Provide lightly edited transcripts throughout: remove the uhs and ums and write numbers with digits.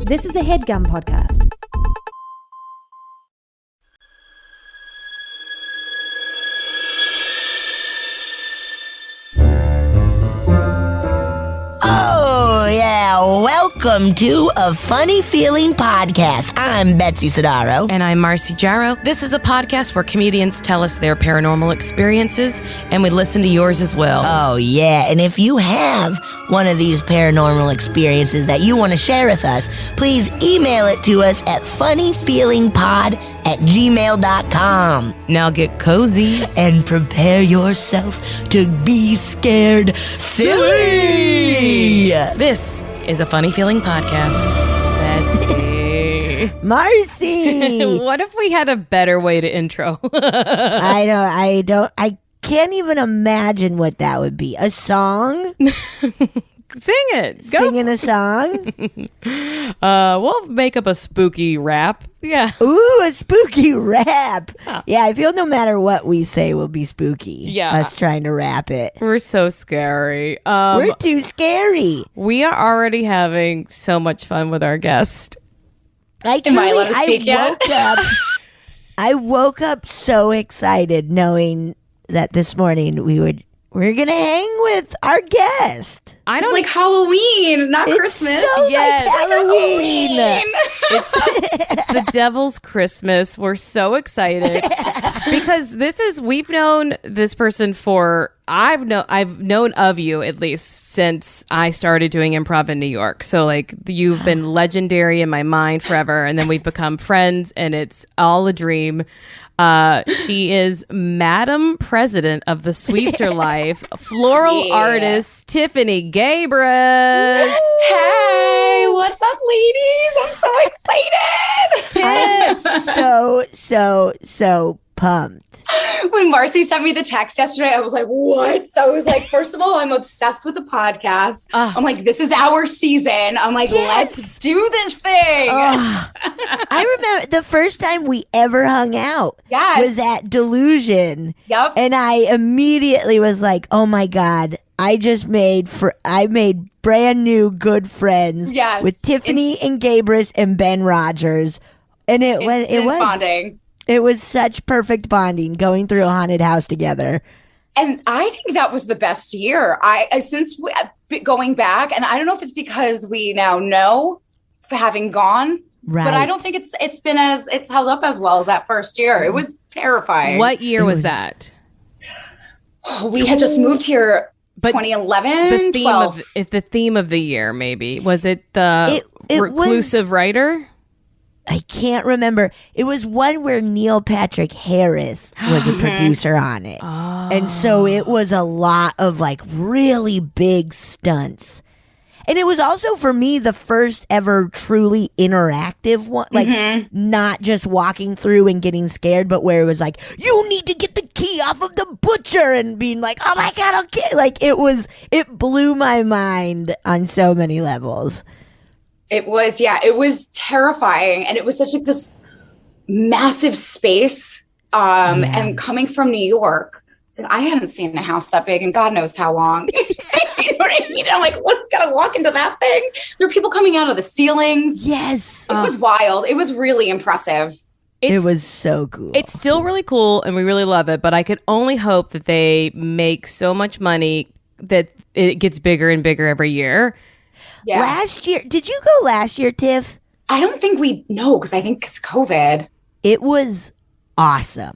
This is a HeadGum podcast. Oh, yeah. Welcome to A Funny Feeling Podcast. I'm Betsy Sidaro. And I'm Marcy Jarrow. This is a podcast where comedians tell us their paranormal experiences, and we listen to yours as well. Oh, yeah. And if you have one of these paranormal experiences that you want to share with us, please email it to us at funnyfeelingpod@gmail.com. Now get cozy. And prepare yourself to be scared silly. This is a Funny Feeling podcast. Betsy. Marcy. What if we had a better way to intro? I can't even imagine what that would be. A song? Sing it. Go. Singing a song? We'll make up a spooky rap. Yeah. Ooh, a spooky rap. Yeah, I feel no matter what we say will be spooky. Yeah. Us trying to rap it. We're so scary. We're too scary. We are already having so much fun with our guest. I woke up so excited knowing that this morning we're gonna hang with our guest. It's like Halloween, not Christmas. So Yes. like Halloween. It's the devil's Christmas. We're so excited because we've known this person I've known of you at least since I started doing improv in New York. So like you've been legendary in my mind forever, and then we've become friends, and it's all a dream. She is Madam President of the Sweetzer Life, floral artist Tiffany Gabrus. Hey, what's up, ladies? I'm so excited. So pumped. When Marcy sent me the text yesterday, I was like, what? So I was like, first of all, I'm obsessed with the podcast. I'm like, this is our season. I'm like, let's do this thing. I remember the first time we ever hung out was at Delusion. Yep. And I immediately was like, oh my God, I made brand new good friends with Tiffany and Gabrus and Ben Rogers. And it was bonding. It was such perfect bonding going through a haunted house together. And I think that was the best year. Going back, and I don't know if it's because we now know for having gone, right. But I don't think it's held up as well as that first year. It was terrifying. What year was that? We had just moved here 2011, the theme of the year, maybe. Was it the reclusive writer? I can't remember. It was one where Neil Patrick Harris was a producer on it. Oh. And so it was a lot of like really big stunts. And it was also for me the first ever truly interactive one. Like not just walking through and getting scared, but where it was like, you need to get the key off of the butcher, and being like, oh my God, okay. Like it blew my mind on so many levels. It was terrifying. And it was such like this massive space. And coming from New York, it's like, I hadn't seen a house that big in God knows how long. You know what I mean? I'm like, what? Gotta walk into that thing? There were people coming out of the ceilings. Yes. It was wild. It was really impressive. It was so cool. It's still really cool, and we really love it, but I could only hope that they make so much money that it gets bigger and bigger every year. Yeah. Last year, did you go last year, Tiff? I don't think we know, because I think it's COVID. It was awesome.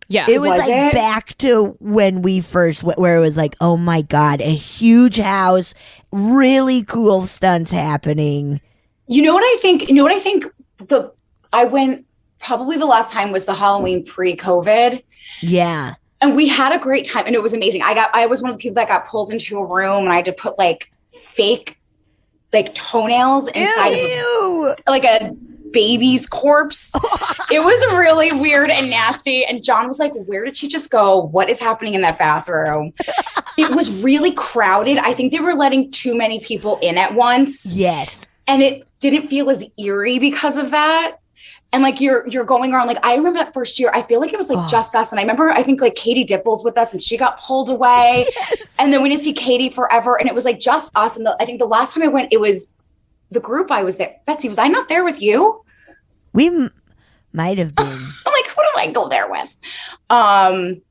Yeah. It was back to when we first went, where it was like, oh my God, a huge house, really cool stunts happening. You know what I think? I went, probably the last time was the Halloween pre-COVID. Yeah. And we had a great time, and it was amazing. I was one of the people that got pulled into a room, and I had to put like fake like toenails inside of like a baby's corpse. It was really weird and nasty. And John was like, where did she just go? What is happening in that bathroom? It was really crowded. I think they were letting too many people in at once. Yes. And it didn't feel as eerie because of that. And like you're going around, like I remember that first year, I feel like it was like just us. And I remember, I think like Katie Dipples with us, and she got pulled away. Yes. And then we didn't see Katie forever. And it was like just us. And I think the last time I went, it was the group I was there. Betsy, was I not there with you? We might have been. I'm like, who did I go there with?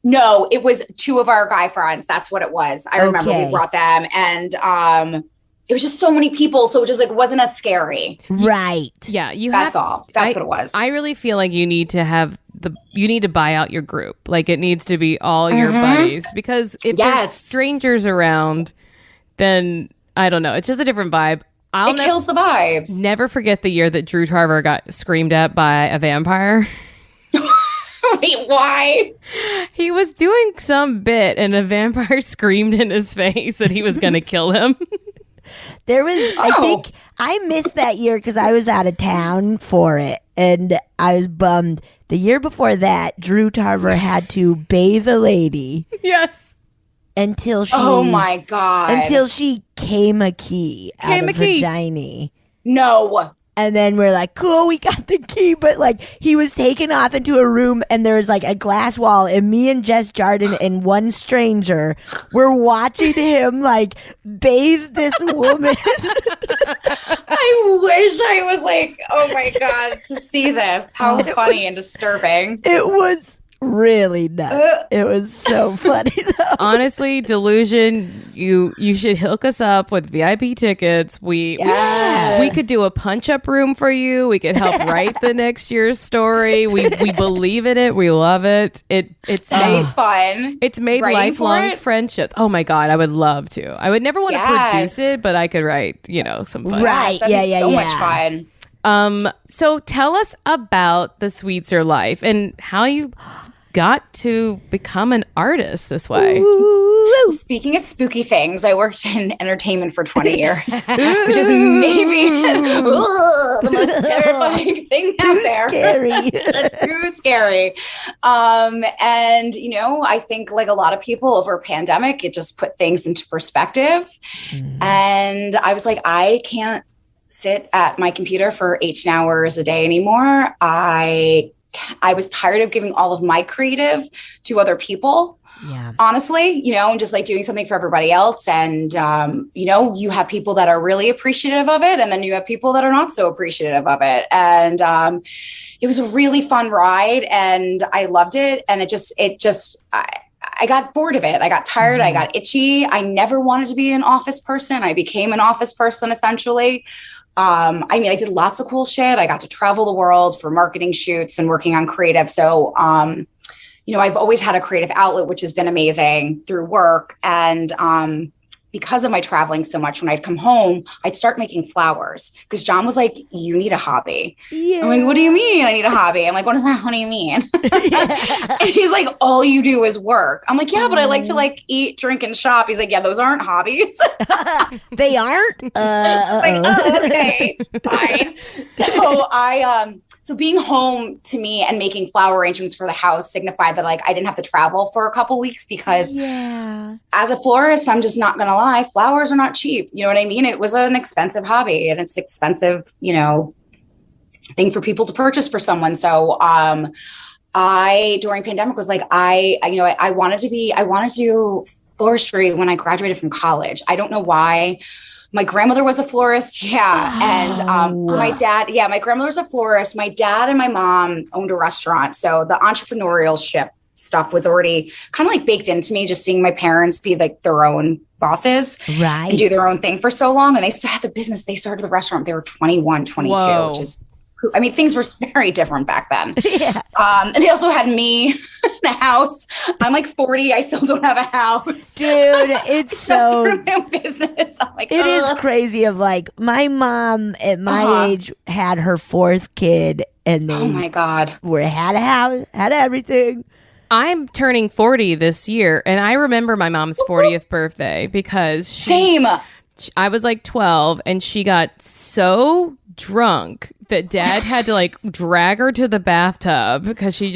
No, it was two of our guy friends. That's what it was. I remember we brought them, and it was just so many people, so it just like wasn't as scary. Right. Yeah, That's all. That's what it was. I really feel like you need to buy out your group. Like it needs to be all your buddies, because if there's strangers around, then I don't know. It's just a different vibe. It kills the vibes. Never forget the year that Drew Tarver got screamed at by a vampire. Wait, why? He was doing some bit and a vampire screamed in his face that he was going to kill him. There was, I think, I missed that year because I was out of town for it, and I was bummed. The year before that, Drew Tarver had to bathe a lady. Yes. Until she. Oh my God. Until she came a key out of vagina. No. And then we're like, cool, we got the key. But like, he was taken off into a room, and there was like a glass wall, and me and Jess Jardin and one stranger were watching him like bathe this woman. I wish I was like, oh my God, to see this. How funny and disturbing. It was really nuts. It was so funny though. Honestly, Delusion, you should hook us up with VIP tickets. We could do a punch-up room for you. We could help write the next year's story. We believe in it. We love it. It's made fun. It's made lifelong friendships. Oh my God, I would love to. I would never want to produce it, but I could write, some fun. Right. Yes, so much fun. So tell us about the Sweetzer life and how you got to become an artist this way. Ooh. Speaking of spooky things, I worked in entertainment for 20 years, which is maybe the most terrifying thing out there. Scary. It's too scary. And, I think like a lot of people over pandemic, it just put things into perspective. And I was like, I can't sit at my computer for 18 hours a day anymore. I was tired of giving all of my creative to other people. Yeah. Honestly, and just like doing something for everybody else. And, you have people that are really appreciative of it. And then you have people that are not so appreciative of it. And it was a really fun ride and I loved it. And I got bored of it. I got tired. I got itchy. I never wanted to be an office person. I became an office person essentially. I did lots of cool shit. I got to travel the world for marketing shoots and working on creative. So, I've always had a creative outlet, which has been amazing through work. And because of my traveling so much, when I'd come home, I'd start making flowers because John was like, you need a hobby. Yeah. I'm like, what do you mean I need a hobby? I'm like, what do you mean? And he's like, all you do is work. I'm like, yeah, but I like to like eat, drink, and shop. He's like, yeah, those aren't hobbies. They aren't? Like, oh, okay, fine. So being home to me and making flower arrangements for the house signified that like I didn't have to travel for a couple weeks because as a florist, I'm just not going to lie, flowers are not cheap. You know what I mean? It was an expensive hobby and it's expensive, thing for people to purchase for someone. So I during pandemic was like, I wanted to do floristry when I graduated from college. I don't know why. My grandmother was a florist. Yeah. And my grandmother was a florist. My dad and my mom owned a restaurant. So the entrepreneurship stuff was already kind of like baked into me, just seeing my parents be like their own bosses and do their own thing for so long. And they still had the business. They started the restaurant. They were 21, 22, Whoa. Which is things were very different back then. Yeah. And they also had me in a house. I'm like 40. I still don't have a house. Dude, it's so... my own business. I'm like, it is crazy of like, my mom at my age had her fourth kid and they oh my God. Had a house, had everything. I'm turning 40 this year, and I remember my mom's 40th birthday because I was like 12, and she got so drunk that Dad had to like drag her to the bathtub because she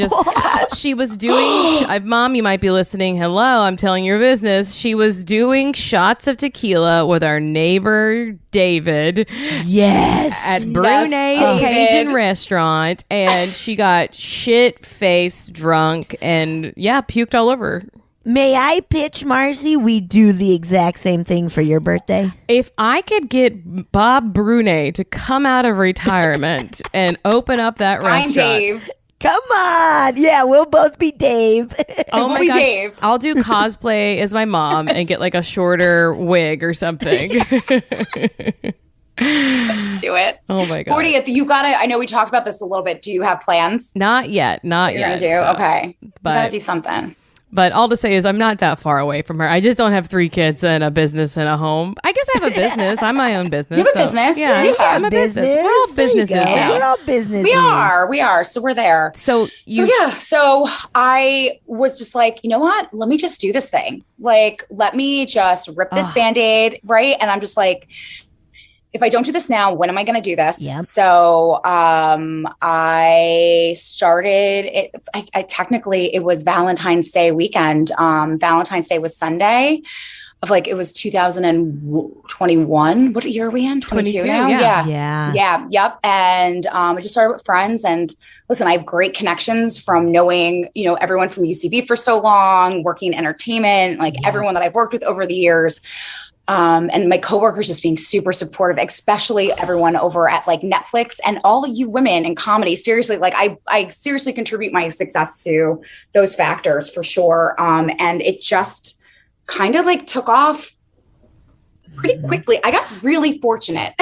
was doing Mom, you might be listening. Hello, I'm telling your business. She was doing shots of tequila with our neighbor David. Yes. At Brunei's Cajun restaurant, and she got shit-faced drunk and puked all over. may I pitch, Marcy? We do the exact same thing for your birthday. If I could get Bob Brunet to come out of retirement and open up that restaurant. Dave. Come on. Yeah, we'll both be Dave. Oh We'll my be gosh. Dave. I'll do cosplay as my mom and get like a shorter wig or something. Let's do it. Oh my god. 40th, you gotta, I know we talked about this a little bit. Do you have plans? Not yet. Not You're yet. gonna do? so- Okay. but- You gotta do something. But all to say is I'm not that far away from her. I just don't have 3 kids and a business and a home. I guess I have a business. I'm my own business. You have a business? Yeah, Yeah. I'm a business. We're all There you businesses go. now. We're all businesses. We are. So we're there. So you So I was just like, you know what? Let me just do this thing. Like, let me just rip this Band-Aid, right? And I'm just like, if I don't do this now, when am I going to do this? Yep. So I started it. I technically, it was Valentine's Day weekend. Valentine's Day was Sunday of like, it was 2021. What year are we in? 22 now? Yeah. Yep. And I just started with friends. And listen, I have great connections from knowing, everyone from UCB for so long, working in entertainment, like everyone that I've worked with over the years. And my coworkers just being super supportive, especially everyone over at like Netflix and all of you women in comedy. Seriously, like I seriously contribute my success to those factors for sure. And it just kind of like took off pretty quickly. I got really fortunate.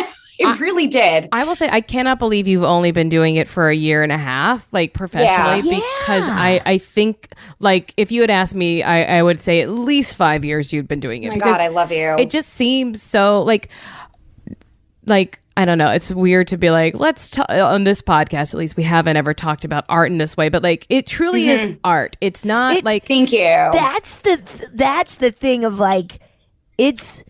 It really did. I will say I cannot believe you've only been doing it for a year and a half, like professionally, because I think like if you had asked me, I would say at least 5 years you'd been doing it. Oh my God, I love you. It just seems so like I don't know. It's weird to be like, let's talk on this podcast. At least we haven't ever talked about art in this way, but like it truly is art. It's not like thank you. That's the thing of like, it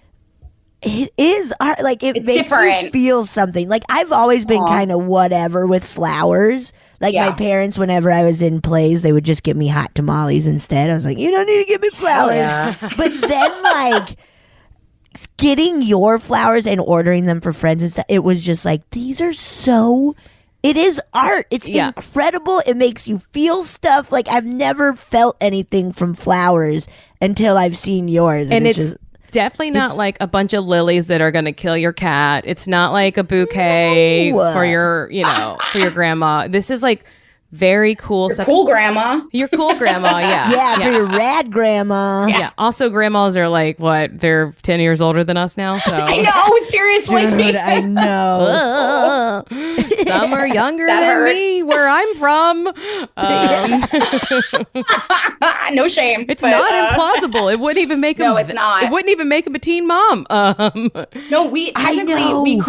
is art. Like it It's makes different. you feel something. Like I've always been kind of whatever with flowers. Like my parents, whenever I was in plays, they would just give me hot tamales instead. I was like, you don't need to give me flowers. yeah. But then like getting your flowers and ordering them for friends and stuff, it was just like, these are so, it is art. It's incredible. It makes you feel stuff. Like I've never felt anything from flowers until I've seen yours. and it's just, definitely not like a bunch of lilies that are going to kill your cat. It's not like a bouquet for your, for your grandma. This is like very cool stuff. Cool grandma. Your cool grandma, yeah. for your rad grandma. Yeah. Also, grandmas are like, what? They're 10 years older than us now. So I know, seriously. Dude, I know. Some are younger That than hurt. me where I'm from. No shame. It's but, not implausible. It wouldn't even make them. No, it's not. It wouldn't even make them a teen mom. No, we technically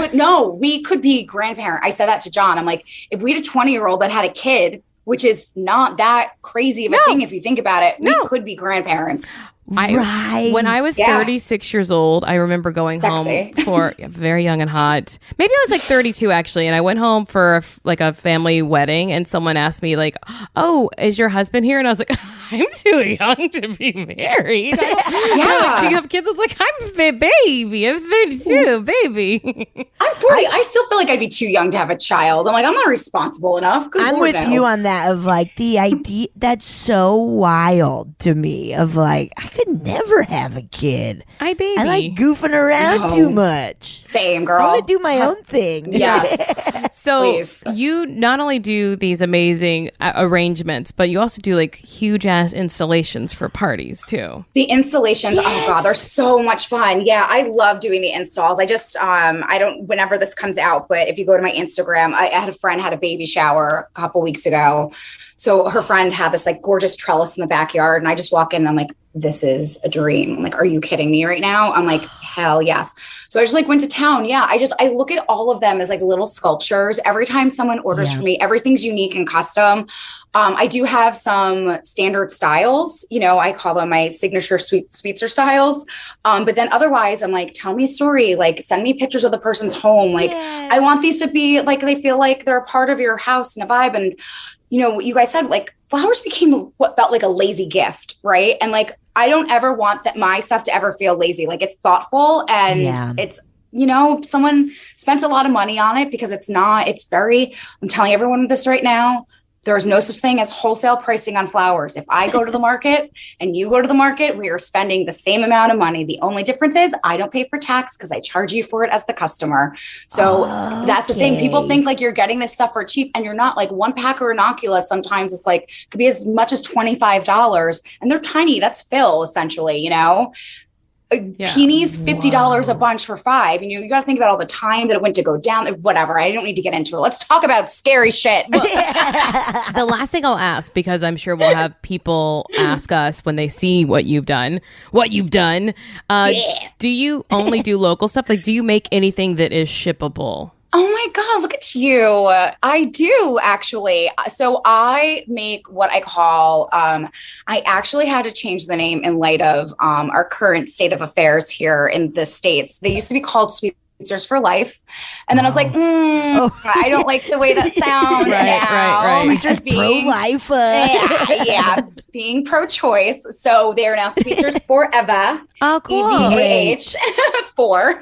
we could be grandparent. I said that to John. I'm like, if we had a 20-year-old that had a kid, which is not that crazy of a thing if you think about it, we could be grandparents. Right. When I was 36 years old, I remember going Sexy. home for very young and hot. Maybe I was like 32 actually, and I went home for a family wedding, and someone asked me like, "Oh, is your husband here?" And I was like, "I'm too young to be married." They're like, do you have kids? I was like, "I'm a baby. I'm 32, baby." I'm 40. I still feel like I'd be too young to have a child. I'm like, I'm not responsible enough. Good I'm Lord, with no. you on that of like the idea that's so wild to me of like I could never have a kid. I baby. I like goofing around too much. Same, I girl. want to do my own thing. Yes. So Please. you not only do these amazing arrangements, but you also do like huge ass installations for parties too. The installations, oh God, they're so much fun. Yeah, I love doing the installs. I just, I don't, whenever this comes out, but if you go to my Instagram, I had a friend had a baby shower a couple weeks ago. So her friend had this like gorgeous trellis in the backyard. And I just walk in and I'm like, this is a dream. I'm like, are you kidding me right now? I'm like, hell yes. So I just like went to town. Yeah. I look at all of them as like little sculptures. Every time someone orders from me, everything's unique and custom. I do have some standard styles, I call them my signature Sweetzer styles. But then otherwise I'm like, tell me a story, like send me pictures of the person's home. Like I want these to be like, they feel like they're a part of your house and a vibe. And what you guys said, like flowers became what felt like a lazy gift. Right. And like, I don't ever want that my stuff to ever feel lazy. Like it's thoughtful and it's, someone spent a lot of money on it because it's very, I'm telling everyone this right now, There is no such thing as wholesale pricing on flowers. If I go to the market and you go to the market, we are spending the same amount of money. The only difference is I don't pay for tax because I charge you for it as the customer. So that's the thing. People think like you're getting this stuff for cheap, and you're not. Like one pack of ranunculus, sometimes it's like could be as much as $25, and they're tiny. That's fill essentially, you know. Peonies, $50 a bunch for 5. And you got to think about all the time that it went to go down. Whatever. I don't need to get into it. Let's talk about scary shit. The last thing I'll ask, because I'm sure we'll have people ask us when they see what you've done. Do you only do local stuff? Like, do you make anything that is shippable? Oh my God, look at you. I do actually. So I make what I call, I actually had to change the name in light of our current state of affairs here in the States. They used to be called Sweetzers for life. And then I was like, I don't like the way that sounds now. Right. Just pro-life. Being pro-choice. So they are now Sweetzers forever. Oh, cool. EVAH for.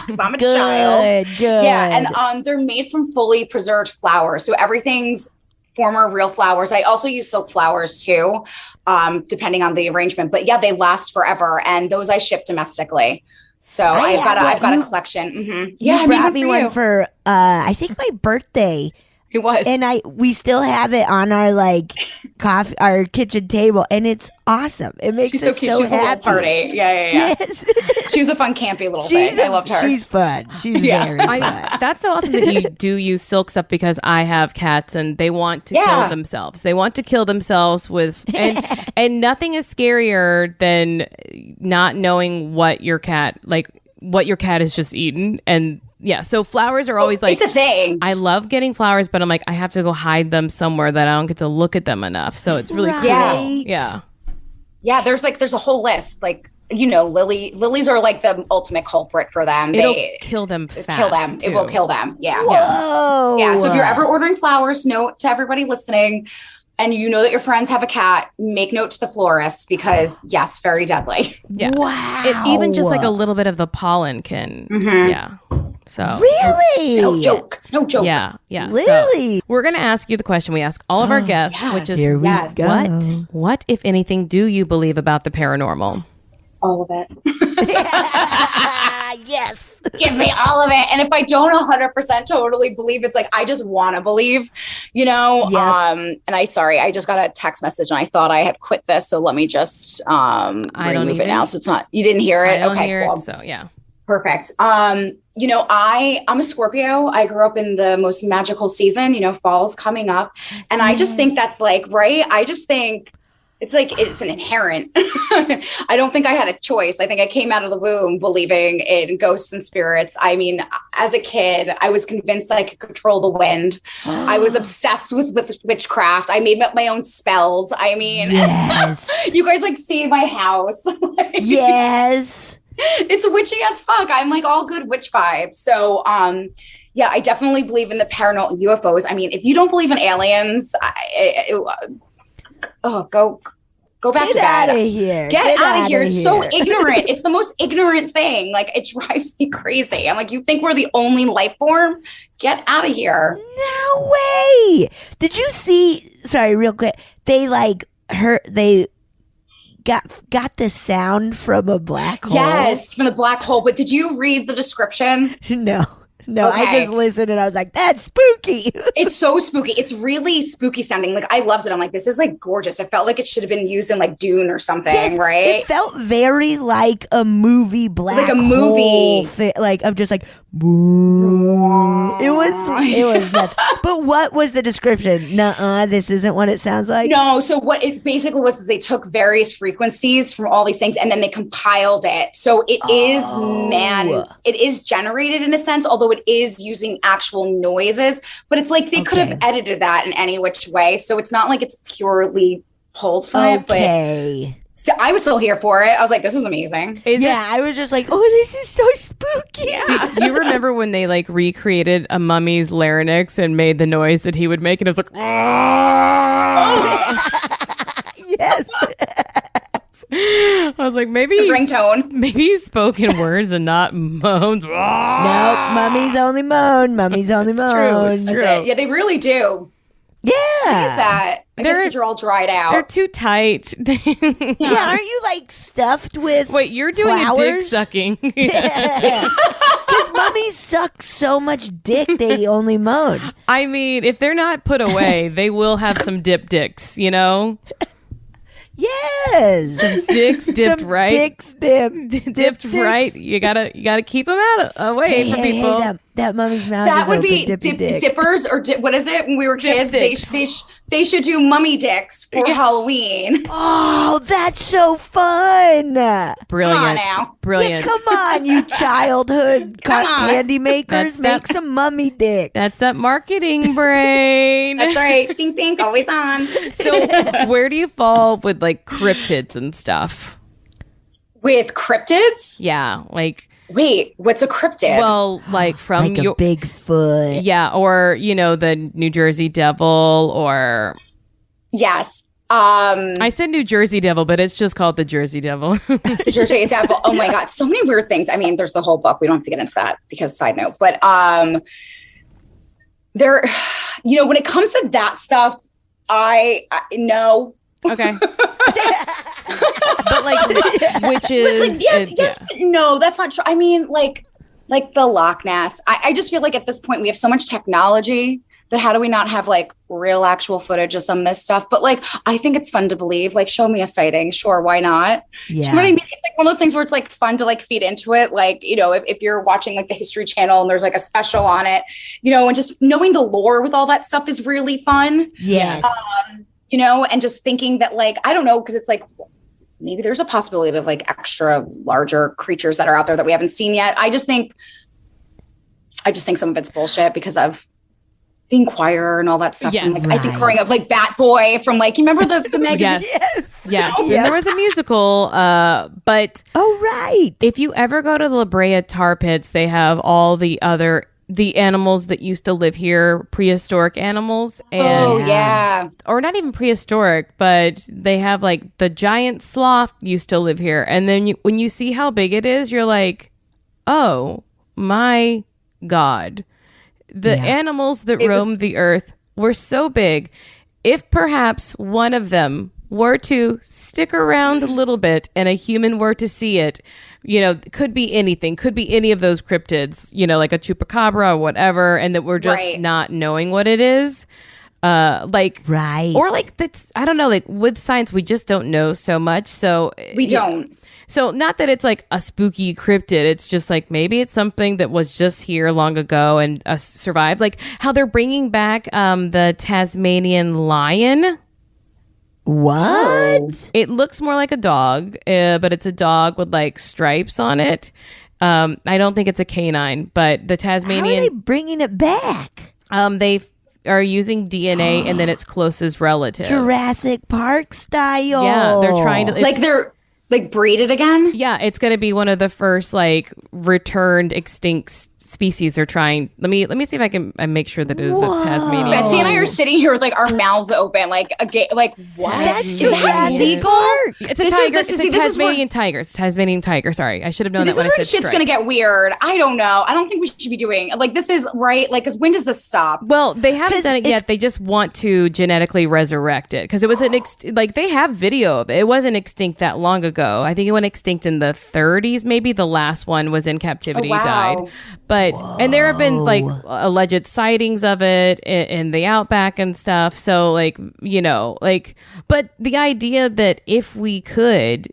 Because I'm a child. Good. Yeah, and they're made from fully preserved flowers. So everything's former real flowers. I also use silk flowers too, depending on the arrangement. But yeah, they last forever, and those I ship domestically. So I've got a collection. Mm-hmm. Yeah, you brought me one for I think my birthday. It was, and we still have it on our our kitchen table, and it's awesome. It makes she's so cute. She's happy. A little party. Yeah. Yes. She was a fun, campy little thing. I loved her. She's fun. She's very fun. That's so awesome that you do use silk stuff, because I have cats and they want to kill themselves. They want to kill themselves with, and nothing is scarier than not knowing what your cat has just eaten. And yeah, so flowers are always like, it's a thing. I love getting flowers, but I'm like, I have to go hide them somewhere that I don't get to look at them enough. So it's really cool. Yeah. There's a whole list. Like, you know, lilies are like the ultimate culprit for them. It'll kill them fast. It will kill them. Yeah. Whoa. Yeah. So if you're ever ordering flowers, note to everybody listening, and you know that your friends have a cat, make note to the florist, because yes, very deadly. Yeah. Wow. Even just like a little bit of the pollen can. Mm-hmm. Yeah. So really, no joke. It's no joke. Yeah. Really. So we're gonna ask you the question we ask all of our guests, which is, Here we go. what, if anything, do you believe about the paranormal? All of it. Yes. Give me all of it. And if I don't 100% totally believe, it's like I just want to believe, you know. Yep. And I just got a text message, and I thought I had quit this, so let me just remove it now. So it's not, you didn't hear it. I don't okay, hear cool. it, so yeah. Perfect. You know, I'm a Scorpio. I grew up in the most magical season, you know, fall's coming up. And I just think that's like, right? I just think it's like, it's an inherent. I don't think I had a choice. I think I came out of the womb believing in ghosts and spirits. I mean, as a kid, I was convinced I could control the wind. I was obsessed with witchcraft. I made up my own spells. I mean, yes. You guys like see my house. Yes. It's witchy as fuck. I'm like all good witch vibes. So, yeah, I definitely believe in the paranormal UFOs. I mean, if you don't believe in aliens, go back to bed. Get out of here. Get out of here. It's so ignorant. It's the most ignorant thing. Like, it drives me crazy. I'm like, you think we're the only life form? Get out of here. No way. Did you see? Sorry, real quick. They got the sound from a black hole. Yes, from the black hole. But did you read the description? No. Okay. I just listened and I was like, that's spooky. It's so spooky. It's really spooky sounding. Like, I loved it. I'm like, this is like gorgeous. It felt like it should have been used in like Dune or something, right? It felt very like a movie, like a movie. Like, I'm just like, it was nuts. But what was the description? Nuh-uh, this isn't what it sounds like. No, so what it basically was is they took various frequencies from all these things and then they compiled it. So it is generated in a sense, although it is using actual noises, but it's like they could have edited that in any which way. So it's not like it's purely pulled from it, but so I was still here for it. I was like, this is amazing. I was just like, oh, this is so spooky. Yeah. Do you remember when they like recreated a mummy's larynx and made the noise that he would make? And it was like, yes. I was like, maybe ringtone. Maybe he's spoken words and not moans. Nope, mummy's only moan. Mummy's only moan. It's true. Yeah, they really do. Yeah. Why is that? I guess because you're all dried out. They're too tight. Yeah, aren't you like stuffed with Wait, you're doing flowers? a dick sucking. Because mummies suck so much dick they only moan. I mean, if they're not put away, they will have some dip dicks, you know? Yes. Dicks dipped Some right. Dicks dipped Dipped right. You gotta keep them away from people. That mummy's mouth. That is would open, be dippy dick. dippers or what is it? When we were kids, they should do mummy dicks for Halloween. Oh, that's so fun. Brilliant. Come on now. Brilliant. Yeah, come on, you childhood Come on. candy makers. That's Make some mummy dicks. That's that marketing brain. That's right. Ding ding, always on. So where do you fall with like cryptids and stuff? With cryptids? Yeah, like Wait, what's a cryptid? well, like from like a your Bigfoot. yeah, or you know the New Jersey Devil, or yes. I said New Jersey Devil, but it's just called the Jersey Devil. The Jersey Devil. Oh my God. So many weird things. I mean, there's the whole book. We don't have to get into that because side note, but there, you know, when it comes to that stuff, I no. Okay. But like witches. Yes, but no, that's not true. I mean, like the Loch Ness. I just feel like at this point we have so much technology that how do we not have like real actual footage of some of this stuff? But like, I think it's fun to believe. Like, show me a sighting. Sure, why not? Yeah. Do you know what I mean? It's like one of those things where it's like fun to like feed into it. Like, you know, if you're watching like the History Channel and there's like a special on it, you know, and just knowing the lore with all that stuff is really fun. Yes. You know, and just thinking that like, I don't know, because it's like, maybe there's a possibility of like extra larger creatures that are out there that we haven't seen yet. I just think some of it's bullshit because of the Inquirer and all that stuff. Yes. From, like, I think growing up, like Bat Boy from like, you remember the magazine? Yes. And there was a musical, but Oh, right. if you ever go to the La Brea Tar Pits, they have all the animals that used to live here, prehistoric animals, and Oh yeah. or not even prehistoric, but they have like the giant sloth used to live here. And then when you see how big it is, you're like, oh my God. The animals that roamed the earth were so big. If perhaps one of them were to stick around a little bit and a human were to see it, you know, could be anything, could be any of those cryptids, you know, like a chupacabra or whatever, and that we're just not knowing what it is. Like, right. Or like that's, I don't know, like with science, we just don't know so much. So We don't. So not that it's like a spooky cryptid. It's just like maybe it's something that was just here long ago and survived. Like how they're bringing back the Tasmanian lion. What? It looks more like a dog, but it's a dog with like stripes on it. I don't think it's a canine, but the Tasmanian. How are they bringing it back? They are using DNA and then its closest relative. Jurassic Park style. Yeah, they're trying to Like they're like breed it again. Yeah, it's going to be one of the first like returned extinct species they're trying. Let me see if I can make sure that it is a Tasmanian. Betsy and I are sitting here with like our mouths open, like like what? That's Is that Jurassic legal? Park. It's a This is- tiger. this is- It's see, a this is where- Tasmanian tiger. It's a Tasmanian tiger. Sorry, I should have known This that is when I when said shit's gonna stripes. get weird. I don't know. I don't think we should be doing like this is right. Like, because when does this stop? Well, they haven't 'Cause done it yet. They just want to genetically resurrect it because it was an like they have video of it. It wasn't extinct that long ago. I think it went extinct in the 30s. Maybe the last one was in captivity, Oh, wow. died. But and there have been like alleged sightings of it in the outback and stuff. So like you know like, but the idea that if we could,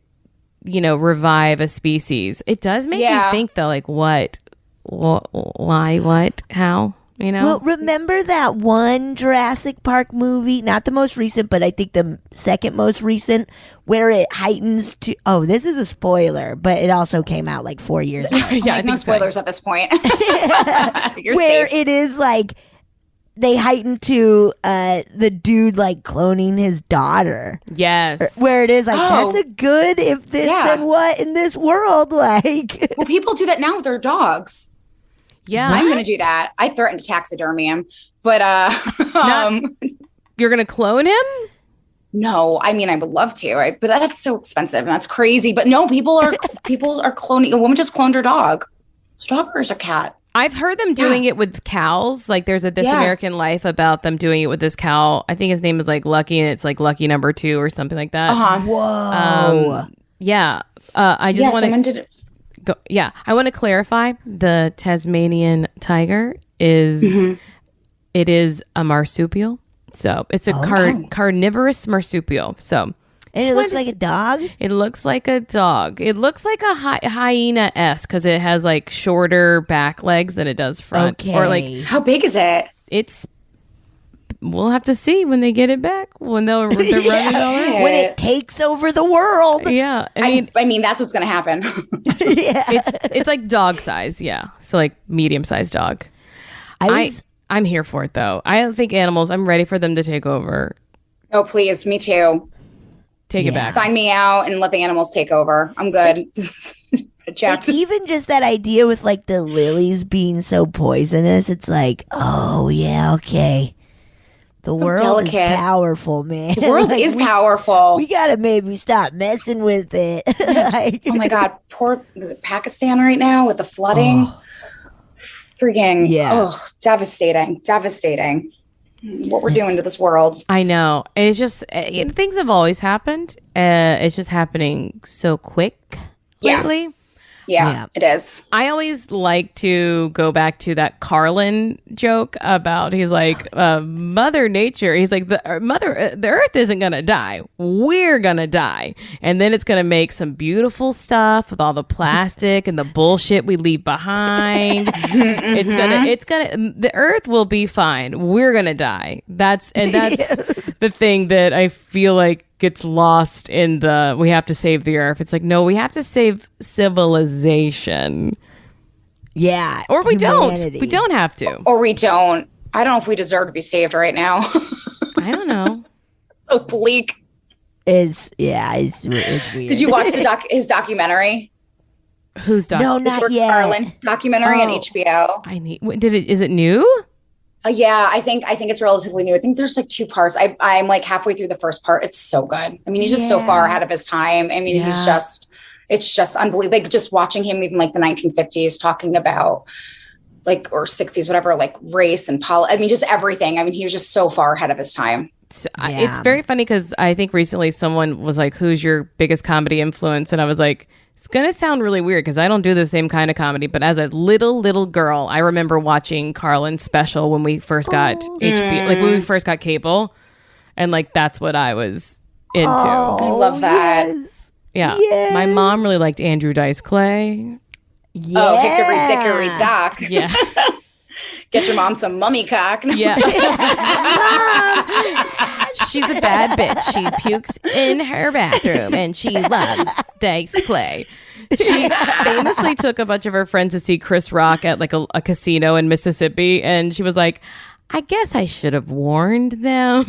you know, revive a species, it does make me think though, like what, why, what, how. You know? Well, remember that one Jurassic Park movie, not the most recent, but I think the second most recent, where it heightens to, oh, this is a spoiler, but it also came out like 4 years ago. Yeah, I no think so. spoilers at this point. You're Where safe. it is like, they heighten to the dude like cloning his daughter. Yes. Where it is like, Oh. that's a good if this Yeah. then what in this world, like. Well, people do that now with their dogs. Yeah. I'm going to do that. I threatened to taxidermy him, but You're gonna clone him? no, I mean I would love to, right? But that's so expensive and that's crazy. But no, people are cloning. A woman just cloned her dog. Is it a dog or is it a cat? I've heard them doing it with cows. Like there's a This American Life about them doing it with this cow. I think his name is like Lucky, and it's like Lucky number 2 or something like that. Whoa. Yeah. I just want to go. Yeah. I want to clarify the Tasmanian tiger is it is a marsupial. So it's a carnivorous marsupial. So. And it looks like a dog? It looks like a dog. It looks like a hyena-esque because it has like shorter back legs than it does front. Okay. Or like, how big is it? We'll have to see when they get it back, when they're running all around. When it takes over the world. Yeah. I mean, that's what's going to happen. It's like dog size. Yeah. So like medium-sized dog. I'm here for it though. I don't think animals, I'm ready for them to take over. Oh, please. Me too. Take it back. Sign me out and let the animals take over. I'm good. Like, even just that idea with like the lilies being so poisonous, it's like, oh yeah, okay. The world is powerful, man. The world is powerful. We gotta maybe stop messing with it. Oh my God, was it Pakistan right now with the flooding? Freaking, devastating. What we're doing to this world. I know. It's just things have always happened. It's just happening so quick lately. Yeah, it is. I always like to go back to that Carlin joke about he's like Mother Nature. He's like the Earth isn't gonna die. We're gonna die, and then it's gonna make some beautiful stuff with all the plastic and the bullshit we leave behind. It's gonna. The Earth will be fine. We're gonna die. That's the thing that I feel like gets lost in the we have to save the Earth. It's like, no, we have to save civilization. Yeah. Or we humanity. don't. We don't have to. Or we don't. I don't know if we deserve to be saved right now. I don't know. So bleak. It's weird. Did you watch his documentary? Whose documentary? No, not George yet. Carlin documentary on HBO. Is it new? Yeah, I think it's relatively new. I think there's like 2 parts. I'm like halfway through the first part. It's so good. I mean, he's just so far ahead of his time. I mean, it's just unbelievable. Like just watching him, even like the 1950s, talking about like, or 60s, whatever, like race and I mean, just everything. I mean, he was just so far ahead of his time. It's very funny because I think recently someone was like, who's your biggest comedy influence? And I was like, it's going to sound really weird because I don't do the same kind of comedy. But as a little girl, I remember watching Carlin's special when we first got HBO, like when we first got cable. And like, that's what I was into. I love that. Yes. Yeah. Yes. My mom really liked Andrew Dice Clay. Yes. Oh, Hickory Dickory Dock. Yeah. Get your mom some mummy cock. Yeah. She's a bad bitch. She pukes in her bathroom and she loves Dice Clay. She famously took a bunch of her friends to see Chris Rock at like a casino in Mississippi. And she was like, I guess I should have warned them.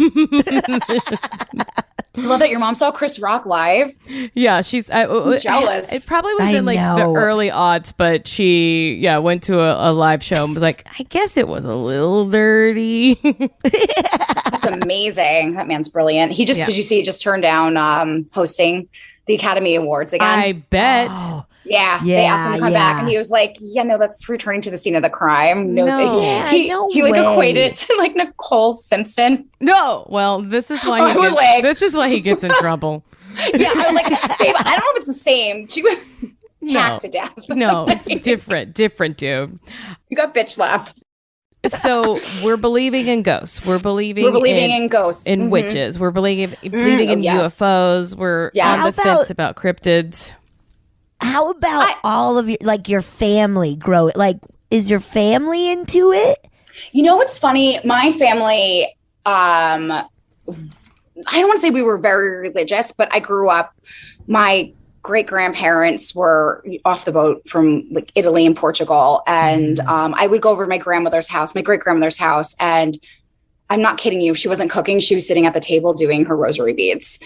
I love that your mom saw Chris Rock live. Yeah, she's I'm jealous. It probably was in like the early aughts, but she went to a live show and was like, I guess it was a little dirty. That's amazing. That man's brilliant. Did you see it just turned down hosting the Academy Awards again? I bet. Oh. Yeah, they asked him to come back, and he was like, "Yeah, no, that's returning to the scene of the crime." He like equated it to like Nicole Simpson. No, well, this is why he gets in trouble. Yeah, I was like, babe, I don't know if it's the same. She was hacked to death. No, it's different, dude. You got bitch slapped. So we're believing in ghosts. We're believing in ghosts, in witches. We're believing in UFOs. We're on the fence about cryptids. How about all of your family grow it? Like, is your family into it? You know what's funny? My family, I don't want to say we were very religious, but I grew up, my great grandparents were off the boat from like Italy and Portugal. And I would go over to my great grandmother's house. And I'm not kidding you. She wasn't cooking. She was sitting at the table doing her rosary beads.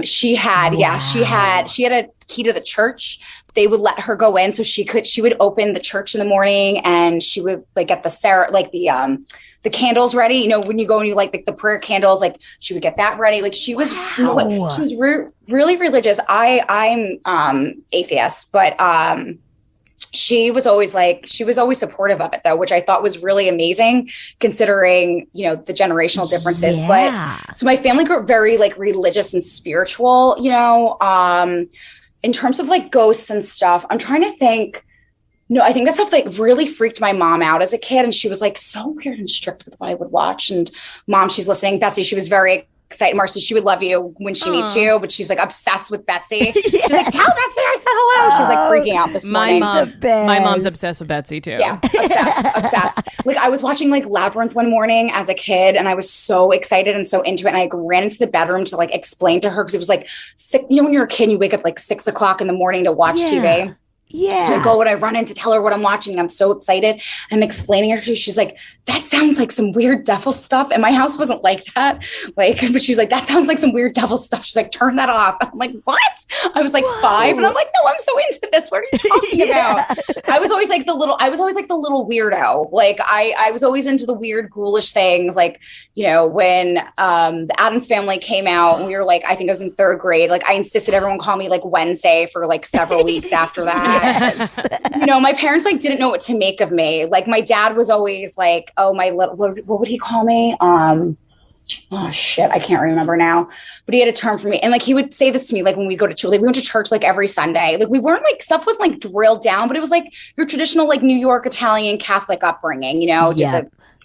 She had a key to the church. They would let her go in so she would open the church in the morning, and she would like get the candles ready. You know, when you go and you like the prayer candles, like she would get that ready. Like she was, really religious. I'm atheist, but she was always supportive of it though, which I thought was really amazing considering, you know, the generational differences. Yeah. But so my family grew up very like religious and spiritual, you know, in terms of like ghosts and stuff. I'm trying to think. No, I think that stuff like really freaked my mom out as a kid. And she was like so weird and strict with what I would watch. And mom, she's listening. Betsy, she was very excited. Marcy, she would love you when she meets you, but she's like obsessed with Betsy. She's like, tell Betsy I said hello. She was like freaking out this morning. My mom's obsessed with Betsy too. Yeah, obsessed. Like I was watching like Labyrinth one morning as a kid and I was so excited and so into it. And I ran into the bedroom to like explain to her because it was like you know, when you're a kid, you wake up like 6 o'clock in the morning to watch TV. Yeah. So I go and I run in to tell her what I'm watching. I'm so excited. I'm explaining her to her. She's like, that sounds like some weird devil stuff. And my house wasn't like that. Like, but she was like, that sounds like some weird devil stuff. She's like, turn that off. I'm like, what? I was like 5. And I'm like, no, I'm so into this. What are you talking about? I was always like the little weirdo. Like I was always into the weird ghoulish things. Like, you know, when the Addams Family came out and we were like, I think I was in 3rd grade. Like I insisted everyone call me like Wednesday for like several weeks after that. You know, my parents like didn't know what to make of me. Like my dad was always like, oh, my little, what would he call me? Oh shit, I can't remember now. But he had a term for me. And like he would say this to me like when we go to church, like we went to church like every Sunday. Like we weren't like stuff wasn't like drilled down, but it was like your traditional like New York Italian Catholic upbringing, you know,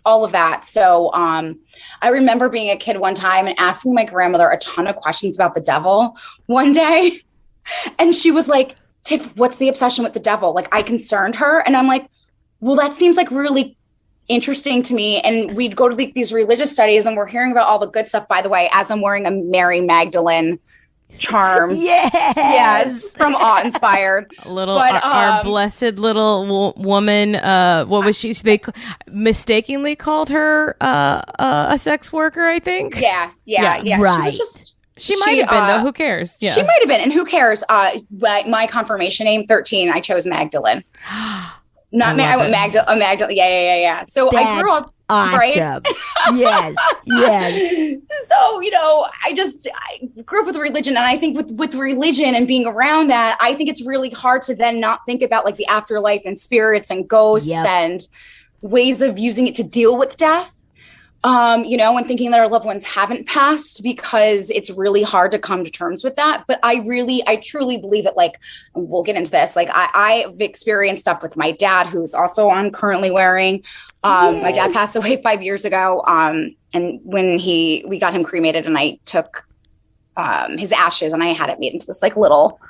all of that. So I remember being a kid one time and asking my grandmother a ton of questions about the devil one day. And she was like, Tiff, what's the obsession with the devil? Like I concerned her. And I'm like, well, that seems like really interesting to me. And we'd go to like these religious studies and we're hearing about all the good stuff, by the way, as I'm wearing a Mary Magdalene charm. Yes. From Awe Inspired. Our blessed little woman, what was she? They mistakenly called her a sex worker, I think. Yeah. Right. She might have been, though. Who cares? Yeah. She might have been. And who cares? My confirmation name, 13, I chose Magdalene. Not Mary. I went Magdalene. Yeah. So That's I grew up. Awesome. Right? Yes. So, you know, I grew up with religion. And I think with religion and being around that, I think it's really hard to then not think about like the afterlife and spirits and ghosts and ways of using it to deal with death. You know, and thinking that our loved ones haven't passed because it's really hard to come to terms with that. But I truly believe it. Like, we'll get into this. Like I've experienced stuff with my dad, who's also on currently wearing. My dad passed away 5 years ago. And when we got him cremated and I took his ashes and I had it made into this like little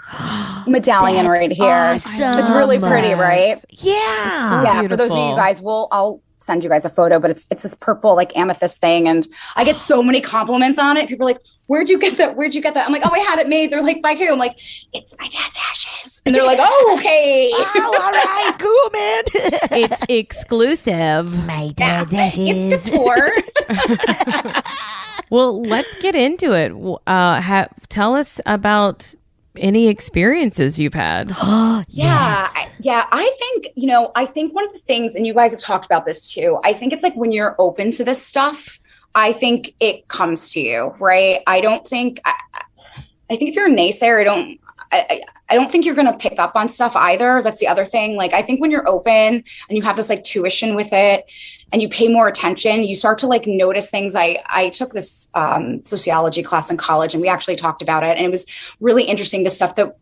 medallion right here. Awesome. It's really pretty, right? Yeah. Yeah. For those of you guys, I'll send you guys a photo, but it's this purple like amethyst thing. And I get so many compliments on it. People are like, where'd you get that? I'm like, oh, I had it made. They're like, by who? I'm like, it's my dad's ashes. And they're like, oh, okay. Oh, all right. Cool, man. It's exclusive. My dad's ashes. It's the tour. Well, let's get into it. Tell us about any experiences you've had. Yeah. I think one of the things, and you guys have talked about this too, I think it's like when you're open to this stuff, I think it comes to you, right? I think if you're a naysayer, I don't think you're going to pick up on stuff either. That's the other thing. Like, I think when you're open and you have this like tuition with it and you pay more attention, you start to like notice things. I took this sociology class in college and we actually talked about it. And it was really interesting, the stuff that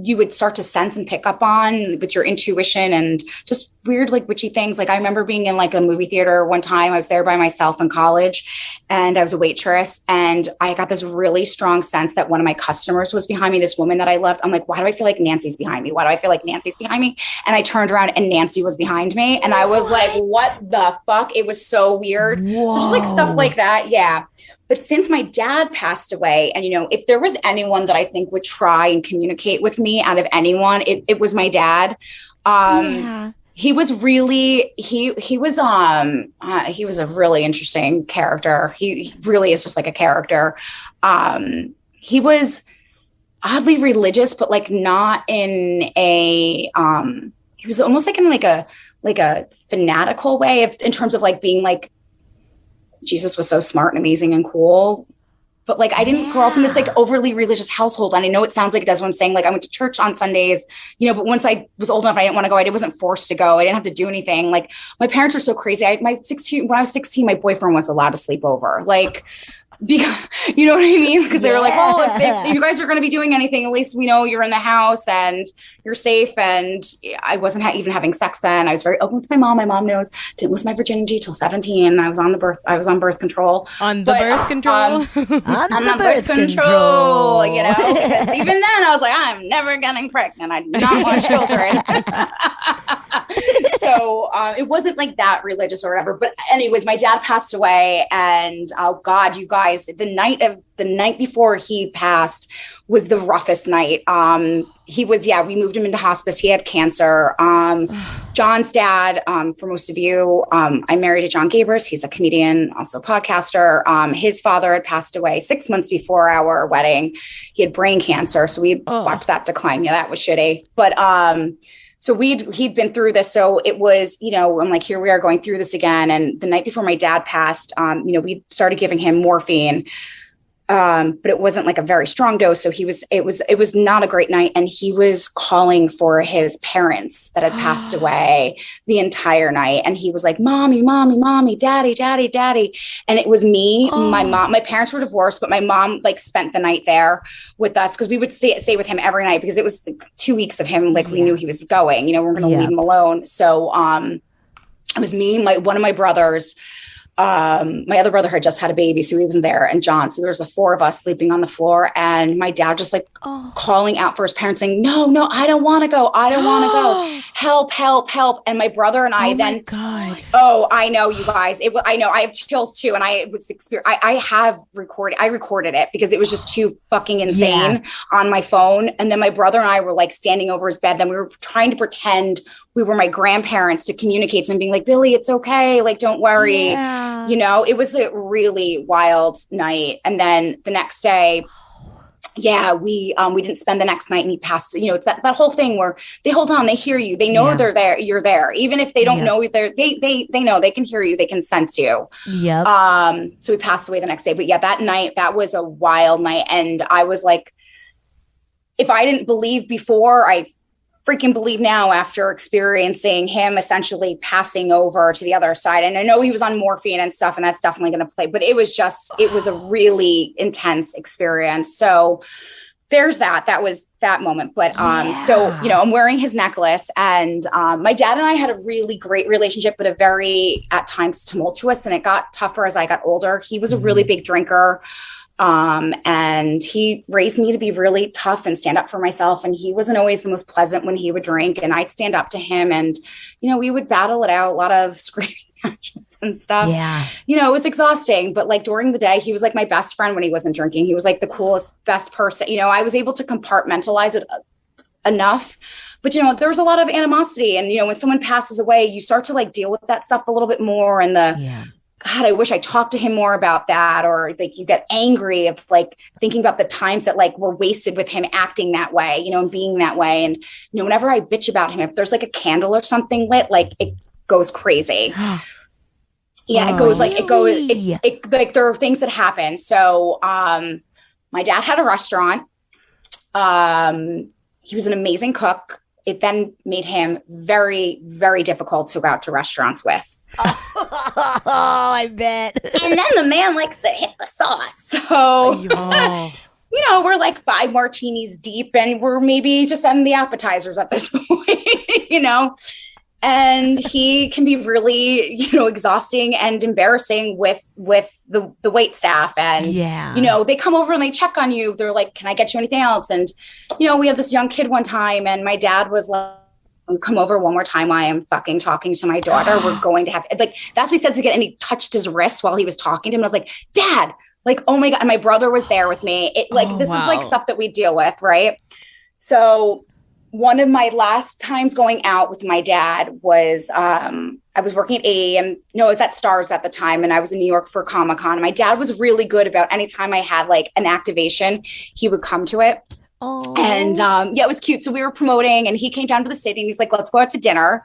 you would start to sense and pick up on with your intuition and just weird, like witchy things. Like I remember being in like a movie theater one time. I was there by myself in college and I was a waitress and I got this really strong sense that one of my customers was behind me, this woman that I loved. I'm like, why do I feel like Nancy's behind me? Why do I feel like Nancy's behind me? And I turned around and Nancy was behind me. And I was like, what the fuck? It was so weird. Whoa. So just like stuff like that. Yeah. But since my dad passed away, and, you know, if there was anyone that I think would try and communicate with me out of anyone, it was my dad. He was really, he was a really interesting character. He really is just like a character. He was oddly religious, but like not in a, he was almost like in like a fanatical way in terms of like being like, Jesus was so smart and amazing and cool but like I didn't grow up in this like overly religious household. And I know it sounds like it does what I'm saying. Like I went to church on Sundays, but once I was old enough, I didn't want to go. I wasn't forced to go. I didn't have to do anything. Like my parents were so crazy. When I was 16, my boyfriend was allowed to sleep over. Like, because you know what I mean? Because they were like, well, if you guys are going to be doing anything, at least we know you're in the house and you're safe. And I wasn't even having sex then. I was very open with my mom. My mom knows, didn't lose my virginity till 17. I was on birth control. On the birth control? On the birth control. Because even then I was like, I'm never getting pregnant. I do not want children. So it wasn't like that religious or whatever. But anyways, my dad passed away, and oh God, you guys, the night before he passed was the roughest night. We moved him into hospice. He had cancer. John's dad, for most of you, I'm married to John Gabrus. He's a comedian, also podcaster. His father had passed away 6 months before our wedding. He had brain cancer. So we watched that decline. Yeah, that was shitty. But so he'd been through this. So it was, I'm like, here we are going through this again. And the night before my dad passed, we started giving him morphine. But it wasn't like a very strong dose. So it was not a great night. And he was calling for his parents that had passed away the entire night. And he was like, mommy, mommy, mommy, daddy, daddy, daddy. And it was me, my mom, my parents were divorced, but my mom like spent the night there with us. Cause we would stay with him every night because it was 2 weeks of him. Like we knew he was going, we're going to leave him alone. So, it was me, one of my brothers, my other brother had just had a baby, so he wasn't there, and John. So there was the four of us sleeping on the floor, and my dad just like calling out for his parents saying, no, I don't want to go. I don't want to go. Help, help, help. And my brother and I then, God. Oh, I know, you guys. I know I have chills too. And I was I recorded it because it was just too fucking insane on my phone. And then my brother and I were like standing over his bed. Then we were trying to pretend we were my grandparents to communicate to him, being like, Billy, it's okay. Like, don't worry. It was a really wild night. And then the next day, we didn't spend the next night, and he passed. It's that whole thing where they hold on, they hear you, they know they're there, you're there, even if they don't know they know, they can hear you, they can sense you. So he passed away the next day. But that night, that was a wild night. And I was like, if I didn't believe before, I freaking believe now after experiencing him essentially passing over to the other side. And I know he was on morphine and stuff, and that's definitely going to play, but it was a really intense experience. So there's that was that moment. But, so, I'm wearing his necklace, and, my dad and I had a really great relationship, but a very, at times, tumultuous, and it got tougher as I got older. He was a really big drinker. And he raised me to be really tough and stand up for myself. And he wasn't always the most pleasant when he would drink, and I'd stand up to him, and, we would battle it out, a lot of screaming matches and stuff. It was exhausting, but like during the day, he was like my best friend when he wasn't drinking. He was like the coolest, best person. I was able to compartmentalize it enough. But, there was a lot of animosity. And, when someone passes away, you start to like deal with that stuff a little bit more. And God, I wish I talked to him more about that. Or like you get angry of like thinking about the times that like were wasted with him acting that way, and being that way. And, whenever I bitch about him, if there's like a candle or something lit, like it goes crazy. It goes like there are things that happen. So my dad had a restaurant. He was an amazing cook. It then made him very, very difficult to go out to restaurants with. Oh, I bet. And then the man likes to hit the sauce. So, we're like 5 martinis deep, and we're maybe just on the appetizers at this point, And he can be really, exhausting and embarrassing with the wait staff. And, they come over and they check on you. They're like, can I get you anything else? And, we had this young kid one time, and my dad was like, come over one more time. I am fucking talking to my daughter. We're going to have, like, that's what he said to get, and he touched his wrist while he was talking to him. And I was like, Dad, like, oh my God. And my brother was there with me. This is like stuff that we deal with. Right. So one of my last times going out with my dad was, I was working at AEM. No, it was at Stars at the time. And I was in New York for Comic-Con. My dad was really good about anytime I had like an activation, he would come to it. And it was cute. So we were promoting, and he came down to the city, and he's like, let's go out to dinner.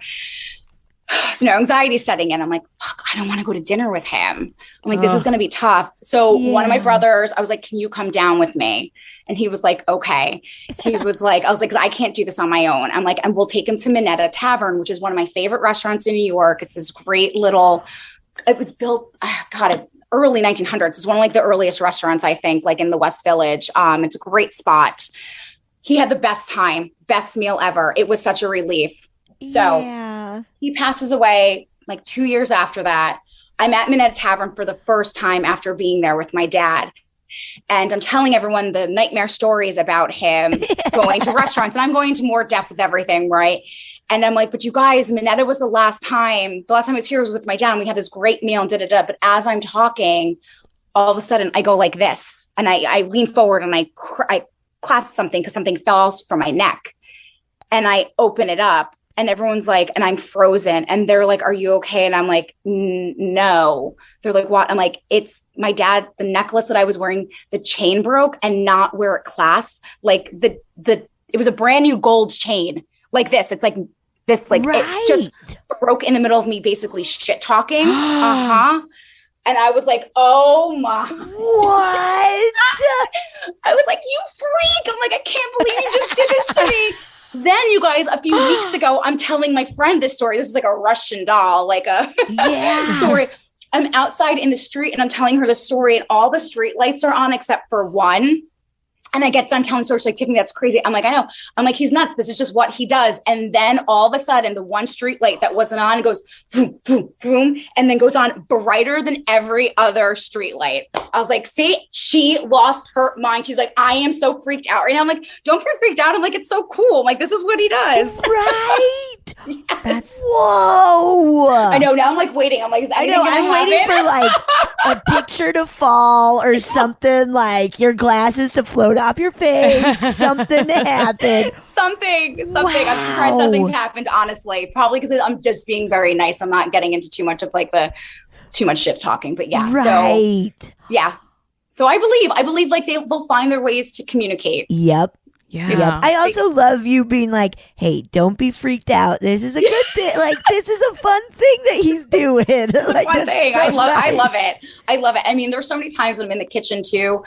So now anxiety's setting in. I'm like, fuck, I don't want to go to dinner with him. I'm like, this is going to be tough. So one of my brothers, I was like, can you come down with me? And he was like, okay. He was like, I was like, 'cause I can't do this on my own. I'm like, and we'll take him to Minetta Tavern, which is one of my favorite restaurants in New York. It's this great little, it was built, early 1900s. It's one of like the earliest restaurants, I think, like in the West Village. It's a great spot. He had the best time, best meal ever. It was such a relief. So he passes away like 2 years after that. I'm at Minetta Tavern for the first time after being there with my dad. And I'm telling everyone the nightmare stories about him going to restaurants. And I'm going into more depth with everything, right? And I'm like, but you guys, Minetta was the last time I was here was with my dad. And we had this great meal and da-da-da. But as I'm talking, all of a sudden I go like this. And I lean forward and I clasp something because something fell from my neck. And I open it up. And everyone's like, and I'm frozen. And they're like, are you okay? And I'm like, no. They're like, what? I'm like, it's my dad, the necklace that I was wearing, the chain broke and not where it clasped. Like it was a brand new gold chain like this. It's like this, like it just broke in the middle of me basically shit talking. And I was like, oh my. What? I was like, you freak. I'm like, I can't believe you just did this to me. Then you guys, a few weeks ago, I'm telling my friend this story. This is like a Russian doll, like a story. I'm outside in the street and I'm telling her the story and all the street lights are on except for one. And I get done telling stories like, Tiffany, that's crazy. I'm like, I know. I'm like, he's nuts. This is just what he does. And then all of a sudden, the one street light that wasn't on goes boom, boom, boom, and then goes on brighter than every other street light. I was like, see, she lost her mind. She's like, I am so freaked out right now. I'm like, don't be freaked out. I'm like, it's so cool. I'm like, this is what he does. Right. Yes. Whoa. I know. Now I'm like waiting. I'm like, is anything gonna I'm happen? waiting for like a picture to fall or something, like your glasses to float off your face, something to happen. Something. Wow. I'm surprised nothing's happened, honestly. Probably because I'm just being very nice. I'm not getting into too much of like too much shit talking. But yeah. Right. So yeah. So I believe like they'll find their ways to communicate. Yep. Yeah. Yep. I also love you being like, hey, don't be freaked out. This is a good thing. Like, this is a fun thing that he's doing. It's a like, fun thing. So I love nice. it. I love it. I mean, there's so many times when I'm in the kitchen too,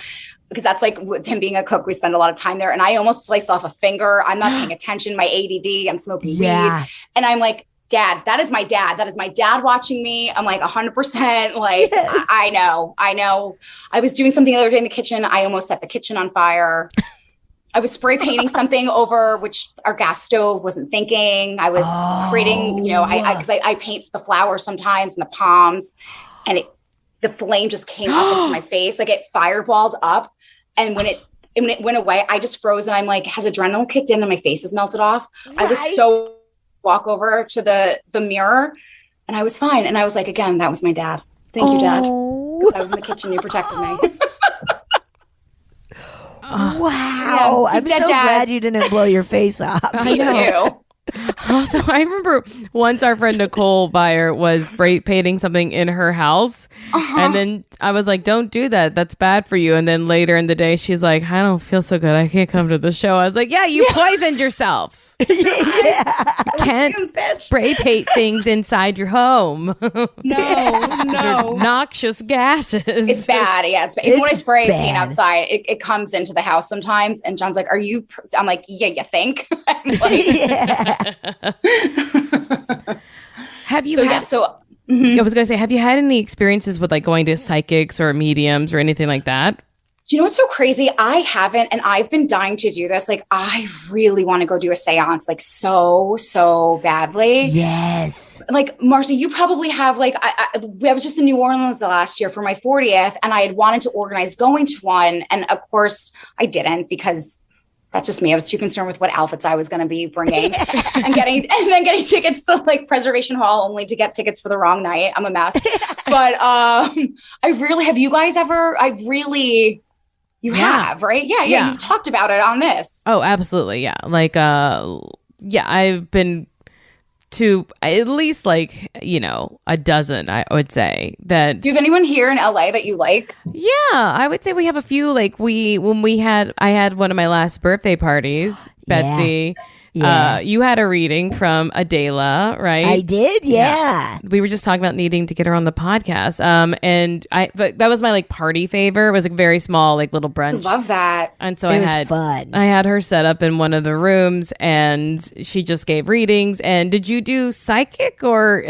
because that's like with him being a cook, we spend a lot of time there. And I almost slice off a finger. I'm not paying attention. My ADD, I'm smoking weed. And I'm like, Dad, that is my dad. That is my dad watching me. I'm like 100%. Like, yes. I know. I was doing something the other day in the kitchen. I almost set the kitchen on fire. I was spray painting something over which our gas stove wasn't thinking. I was creating, because I paint the flowers sometimes and the palms, and the flame just came up into my face. Like it fireballed up. And when it went away, I just froze and I'm like, has adrenaline kicked in and my face has melted off? Right. I was so walk over to the mirror and I was fine. And I was like, again, that was my dad. Thank you, Dad. Because I was in the kitchen, you protected me. Wow. I'm so glad you didn't blow your face off. Me too. Also, I remember once our friend Nicole Byer was spray painting something in her house. And then I was like, don't do that. That's bad for you. And then later in the day, she's like, I don't feel so good. I can't come to the show. I was like, yeah, you poisoned yourself. You can't spray paint things inside your home. No. Noxious gases. It's bad. Yeah, it's bad. Even when I spray paint outside, it comes into the house sometimes. And John's like, are you? I'm like, yeah, you think? Have you had? I was going to say, have you had any experiences with like going to psychics or mediums or anything like that? Do you know what's so crazy? I haven't, and I've been dying to do this. Like, I really want to go do a seance, like so badly. Yes. Like, Marcy, you probably have, like, I was just in New Orleans last year for my 40th, and I had wanted to organize going to one. And of course, I didn't because that's just me. I was too concerned with what outfits I was going to be bringing and then getting tickets to like Preservation Hall only to get tickets for the wrong night. I'm a mess. But have you guys ever, you have, right? Yeah. You've talked about it on this. Oh, absolutely. Yeah. Like, I've been to at least like, a dozen, I would say. That. Do you have anyone here in LA that you like? Yeah, I would say we have a few. Like I had one of my last birthday parties, Betsy. Yeah. You had a reading from Adela, right? I did, yeah. We were just talking about needing to get her on the podcast. But that was my like party favor. It was a very small, like little brunch. Love that. And so It I was had fun. I had her set up in one of the rooms, and she just gave readings. And did you do psychic, or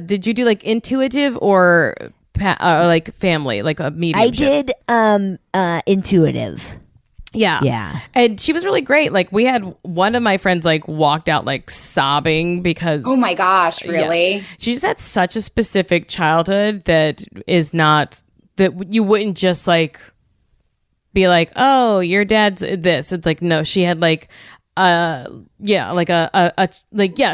did you do like intuitive, or like family, like a mediumship? I did intuitive. Yeah. Yeah. And she was really great. Like we had one of my friends like walked out like sobbing because Oh my gosh, really? Yeah. She just had such a specific childhood that is not that you wouldn't just like be like, "Oh, your dad's this." It's like, no, she had like like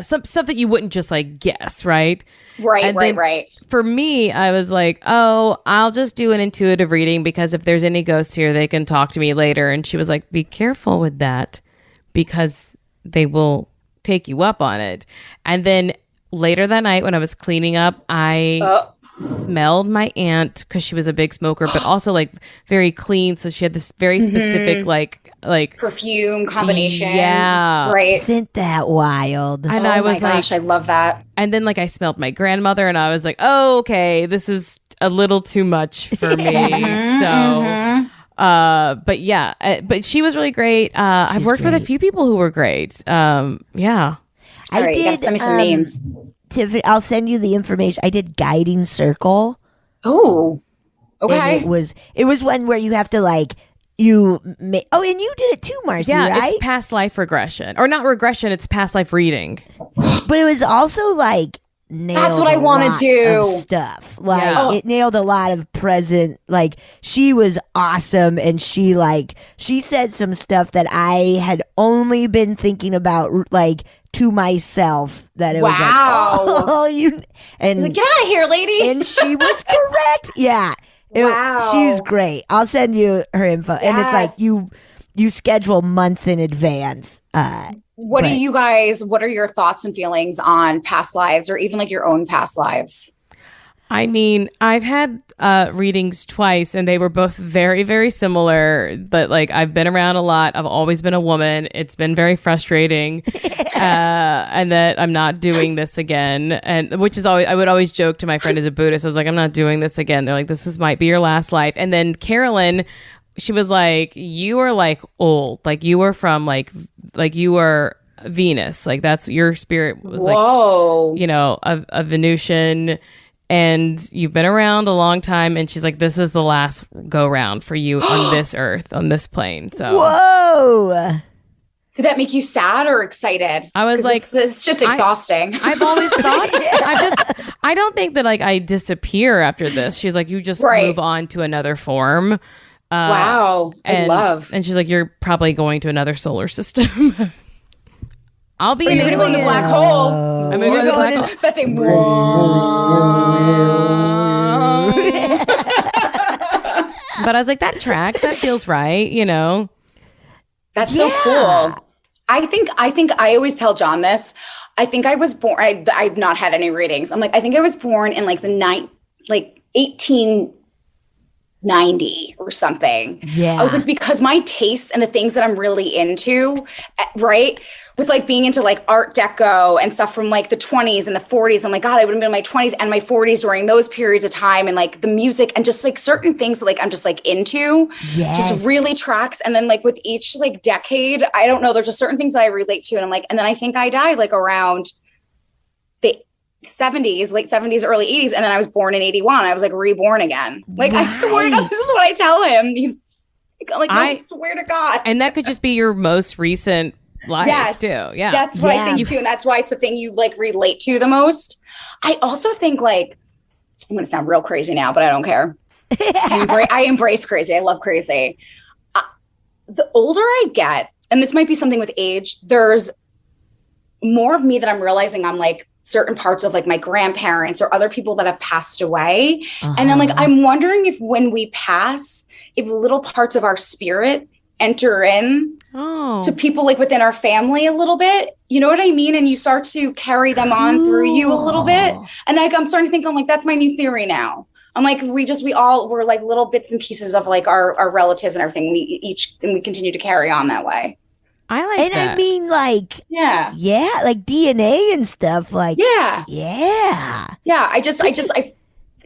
some stuff that you wouldn't just like guess, right? Right. For me, I was like, oh, I'll just do an intuitive reading because if there's any ghosts here, they can talk to me later. And she was like, be careful with that because they will take you up on it. And then later that night when I was cleaning up, I smelled my aunt because she was a big smoker, but also like very clean. So she had this very specific like perfume combination. Yeah. Right. Isn't that wild? And I was my gosh, I love that. and then like I smelled my grandmother and I was like, oh, okay, this is a little too much for me. But yeah, but she was really great. I've worked with a few people who were great. Yeah. All right, you gotta send me some names. Tiffany, I'll send you the information. I did guiding circle. Oh, okay. And it was one where you have to like and you did it too, Marcy, Yeah, right? it's past life regression. Or not regression, it's past life reading. But it was also like nailed That's what I want to do. stuff. Like it nailed a lot of present. Like she was awesome, and she said some stuff that I had only been thinking about like to myself. That it was like, you and Get out of here, lady. and she was correct. Yeah. Wow. She's great. I'll send you her info. And it's like you schedule months in advance. What are your thoughts and feelings on past lives or even like your own past lives? I mean, I've had readings twice and they were both very, very similar. But like I've been around a lot. I've always been a woman. It's been very frustrating. And that I'm not doing this again. And which is always, I would always joke to my friend as a Buddhist. I was like, I'm not doing this again. They're like, might be your last life. And then Carolyn, she was like, you are like old. Like you were from like you were Venus. Like that's your spirit was like, you know, a Venusian. And you've been around a long time. And she's like, this is the last go round for you on this earth, on this plane. So, whoa. Did that make you sad or excited? I was like, it's just exhausting. I've always thought, I don't think that like I disappear after this. She's like, you just move on to another form. Wow. And she's like, you're probably going to another solar system. I'll be You're going to go in the black hole. I'm going to go in the black hole. That's a But I was like, that tracks. That feels right, you know? That's so cool. I think I always tell John this. I think I was born, I've not had any readings. I'm like, I think I was born in like 1890 or something. Yeah. I was like, because my tastes and the things that I'm really into, right? With like being into like Art Deco and stuff from like the 20s and the 40s. I'm like, God, I would have been in my 20s and my 40s during those periods of time. And like the music and just like certain things that like I'm just like into just really tracks. And then like with each like decade, I don't know, there's just certain things that I relate to. And I'm like, and then I think I died like around the 70s, late 70s, early 80s. And then I was born in 81. I was like reborn again. Like I swear to God, this is what I tell him. He's like, no, I swear to God. And that could just be your most recent life too. Yeah. That's what I think too. And that's why it's the thing you like relate to the most. I also think like, I'm going to sound real crazy now, but I don't care. I embrace crazy. I love crazy. The older I get, and this might be something with age, there's more of me that I'm realizing I'm like certain parts of like my grandparents or other people that have passed away. And I'm like, I'm wondering if when we pass, if little parts of our spirit enter in to people like within our family a little bit, you know what I mean? And you start to carry them on through you a little bit. And like, I'm starting to think, I'm like, that's my new theory now. I'm like, we're like little bits and pieces of like our relatives and everything. We continue to carry on that way. I like And that. I mean, like, Yeah. like DNA and stuff. Like, Yeah. yeah. Yeah.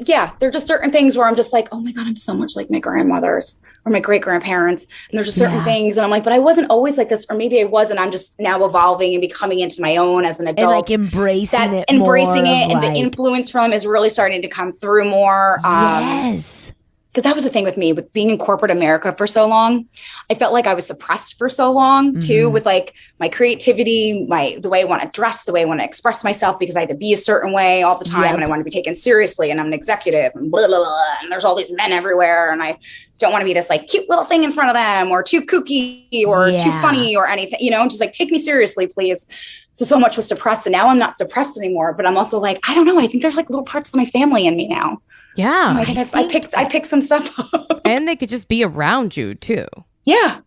Yeah, there are just certain things where I'm just like, oh my God, I'm so much like my grandmothers or my great grandparents. And there's just certain things. And I'm like, but I wasn't always like this, or maybe I was, and I'm just now evolving and becoming into my own as an adult. And like embracing it and like, the influence from is really starting to come through more. Yes. Because that was the thing with me, with being in corporate America for so long. I felt like I was suppressed for so long too, with like my creativity, the way I want to dress, the way I want to express myself, because I had to be a certain way all the time, and I want to be taken seriously, and I'm an executive, and blah, blah, blah, and there's all these men everywhere, and I don't want to be this like cute little thing in front of them, or too kooky, or too funny, or anything, just like, take me seriously, please. So much was suppressed, and now I'm not suppressed anymore, but I'm also like, I don't know, I think there's like little parts of my family in me now. Yeah. I picked some stuff up. And they could just be around you too. Yeah.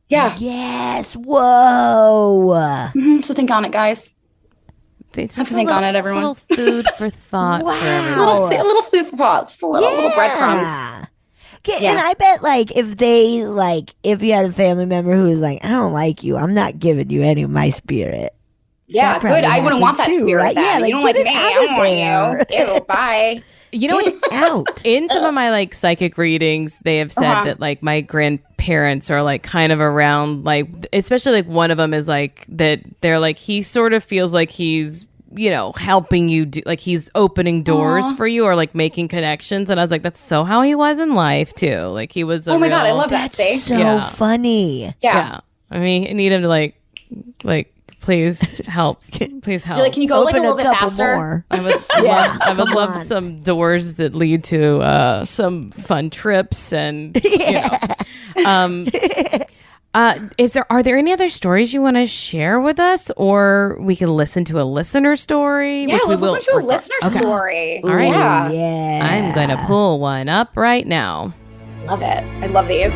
Yeah. Yes. Whoa. Mm-hmm. So think on it, guys. It's have to think on it, everyone. Little food for thought. Wow. For everyone. A little food for thought. Just a little breadcrumbs. Yeah. And I bet, like, if you had a family member who was like, I don't like you, I'm not giving you any of my spirit. Yeah, good. I wouldn't want that too, spirit. Right? Yeah, like, you don't like me. I don't want you. Ew, bye. You know what? Out. In some of my like psychic readings, they have said that like my grandparents are like kind of around, like, especially like one of them is like that they're like, he sort of feels like he's, helping you do, like he's opening doors for you, or like making connections. And I was like, that's so how he was in life too. Like he was. Oh my God, I love that. See? So funny. Yeah. I mean, I need him to like. Please help. Please help. You're like, can you go like a little bit faster? More. I would love some doors that lead to some fun trips, and are there any other stories you want to share with us, or we can listen to a listener story? Yeah, let's listen to a listener story. All right. Yeah. I'm gonna pull one up right now. Love it. I love these.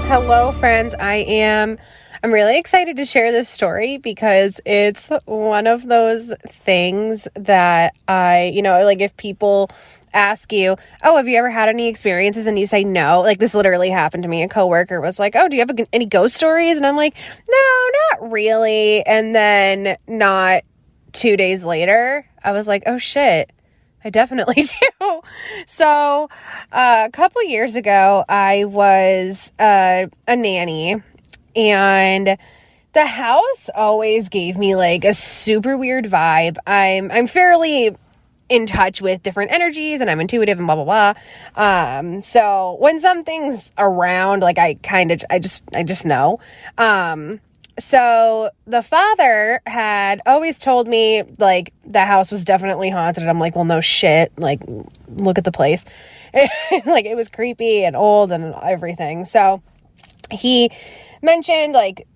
Hello, friends. I'm really excited to share this story because it's one of those things that like if people ask you, oh, have you ever had any experiences? And you say no. Like this literally happened to me. A coworker was like, oh, do you have any ghost stories? And I'm like, no, not really. And then not 2 days later, I was like, oh shit. I definitely do. So, a couple years ago, I was a nanny, and the house always gave me like a super weird vibe. I'm fairly in touch with different energies, and I'm intuitive and blah blah blah. So when something's around, like I just know. So the father had always told me like the house was definitely haunted. And I'm like, well, no shit. Like, look at the place. Like it was creepy and old and everything. So he mentioned like,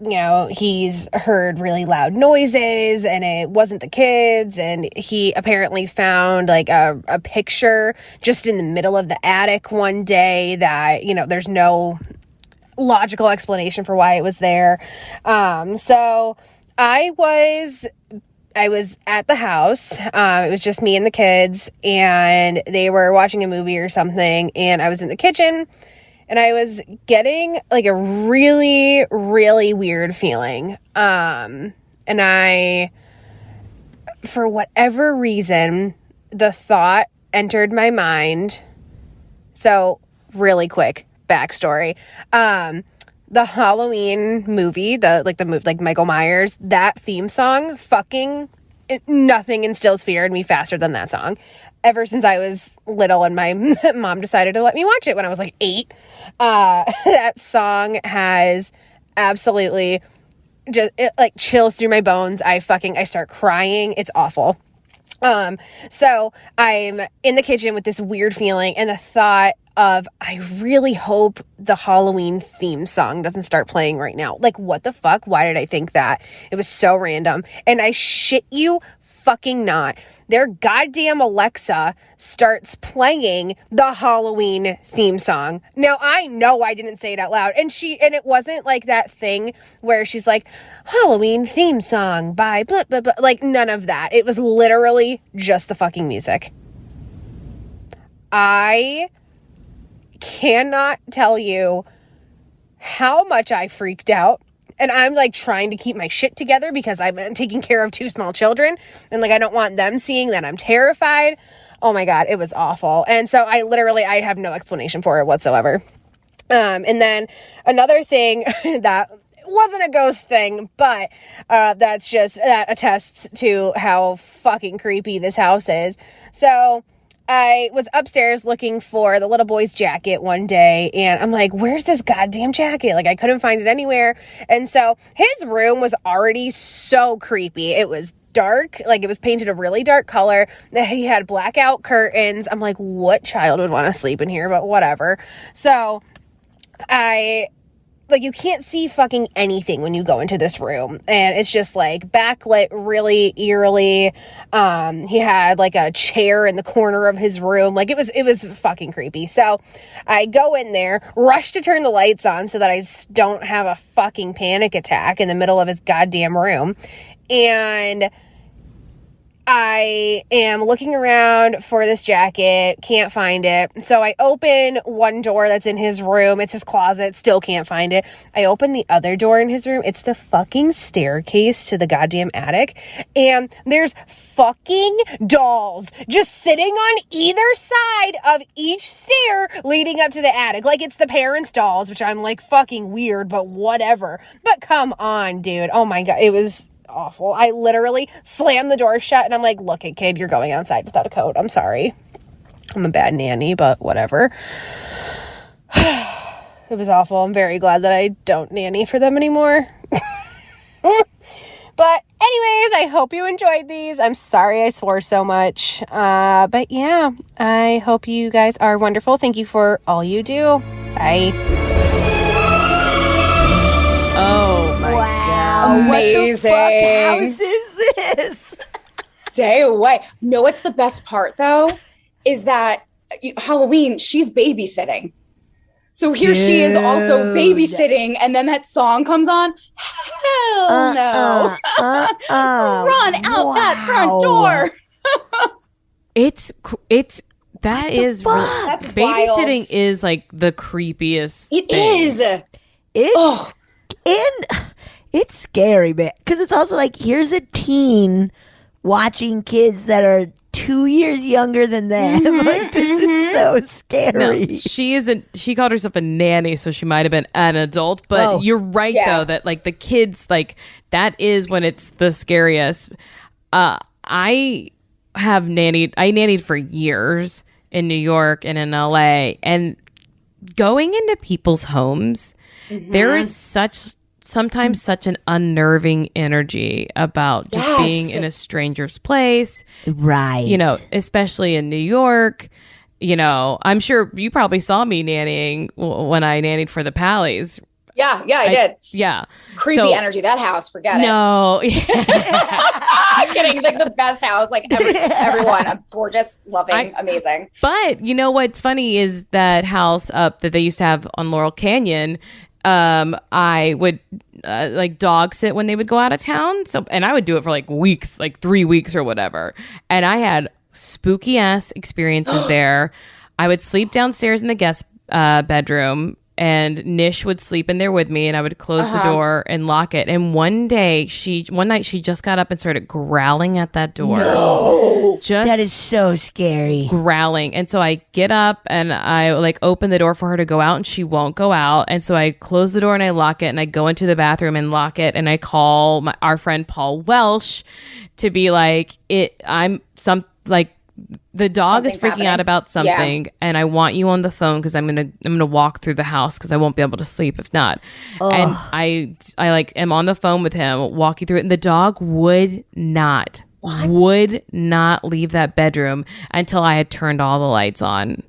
he's heard really loud noises and it wasn't the kids. And he apparently found like a picture just in the middle of the attic one day that, there's no logical explanation for why it was there. So I was at the house. It was just me and the kids, and they were watching a movie or something, and I was in the kitchen, and I was getting like a really, really weird feeling. And I, for whatever reason, the thought entered my mind. So really quick backstory. The Halloween movie, like Michael Myers, that theme song, nothing instills fear in me faster than that song. Ever since I was little and my mom decided to let me watch it when I was like 8. That song has absolutely it like chills through my bones. I start crying. It's awful. So I'm in the kitchen with this weird feeling and the thought of, I really hope the Halloween theme song doesn't start playing right now. Like, what the fuck? Why did I think that? It was so random. And I shit you fucking not, their goddamn Alexa starts playing the Halloween theme song. Now, I know I didn't say it out loud. And it wasn't like that thing where she's like, Halloween theme song by blah, blah, blah. Like, none of that. It was literally just the fucking music. I cannot tell you how much I freaked out. And I'm like trying to keep my shit together because I'm taking care of 2 small children. And like, I don't want them seeing that I'm terrified. Oh my God, it was awful. And so I have no explanation for it whatsoever. And then another thing that wasn't a ghost thing, but that attests to how fucking creepy this house is. So I was upstairs looking for the little boy's jacket one day, and I'm like, where's this goddamn jacket? Like, I couldn't find it anywhere. And so his room was already so creepy. It was dark, like it was painted a really dark color. He had blackout curtains. I'm like, what child would want to sleep in here? But whatever. So you can't see fucking anything when you go into this room. And it's just like backlit really eerily. He had like a chair in the corner of his room. Like it was fucking creepy. So I go in there, rush to turn the lights on so that I don't have a fucking panic attack in the middle of his goddamn room. And I am looking around for this jacket, can't find it. So I open one door that's in his room. It's his closet, still can't find it. I open the other door in his room. It's the fucking staircase to the goddamn attic. And there's fucking dolls just sitting on either side of each stair leading up to the attic. Like it's the parents' dolls, which I'm like fucking weird, but whatever. But come on, dude. Oh my God. It was awful. I literally slammed the door shut and I'm like, look it, kid, you're going outside without a coat. I'm sorry. I'm a bad nanny, but whatever. It was awful. I'm very glad that I don't nanny for them anymore. But anyways, I hope you enjoyed these. I'm sorry I swore so much. But yeah, I hope you guys are wonderful. Thank you for all you do. Bye. Oh my God. Amazing. What the fuck house is this? Stay away. No, what's the best part though is that Halloween, she's babysitting. So here she is also babysitting, and then that song comes on. Hell no. Run out that front door. That is That's babysitting wild. is like the creepiest It thing. is. It's scary, man. Because it's also like, here's a teen watching kids that are 2 years younger than them. Like, this is so scary. No, she isn't. She called herself a nanny, so she might have been an adult. But you're right, though, that like the kids, like that is when it's the scariest. I nannied for years in New York and in LA, and going into people's homes, there is sometimes such an unnerving energy about just being in a stranger's place. Right. You know, especially in New York. You know, I'm sure you probably saw me nannying when I nannied for the Pallies. Yeah, I did. Yeah. Creepy energy. That house, forget it. No. I'm kidding. Like the best house. Like everyone, gorgeous, loving, amazing. But you know what's funny is that house up that they used to have on Laurel Canyon. I would like dog sit when they would go out of town. And I would do it for like weeks, like 3 weeks or whatever. And I had spooky ass experiences there. I would sleep downstairs in the guest bedroom, and Nish would sleep in there with me, and I would close the door and lock it. And one night she just got up and started growling at that door. No. That is so scary. Growling. And so I get up and I like open the door for her to go out, and she won't go out. And so I close the door and I lock it, and I go into the bathroom and lock it, and I call our friend Paul Welsh to be like, the dog Something's is freaking happening. out about something, and I want you on the phone because I'm gonna walk through the house because I won't be able to sleep if not. And I like am on the phone with him, walking through it, and the dog would not leave that bedroom until I had turned all the lights on.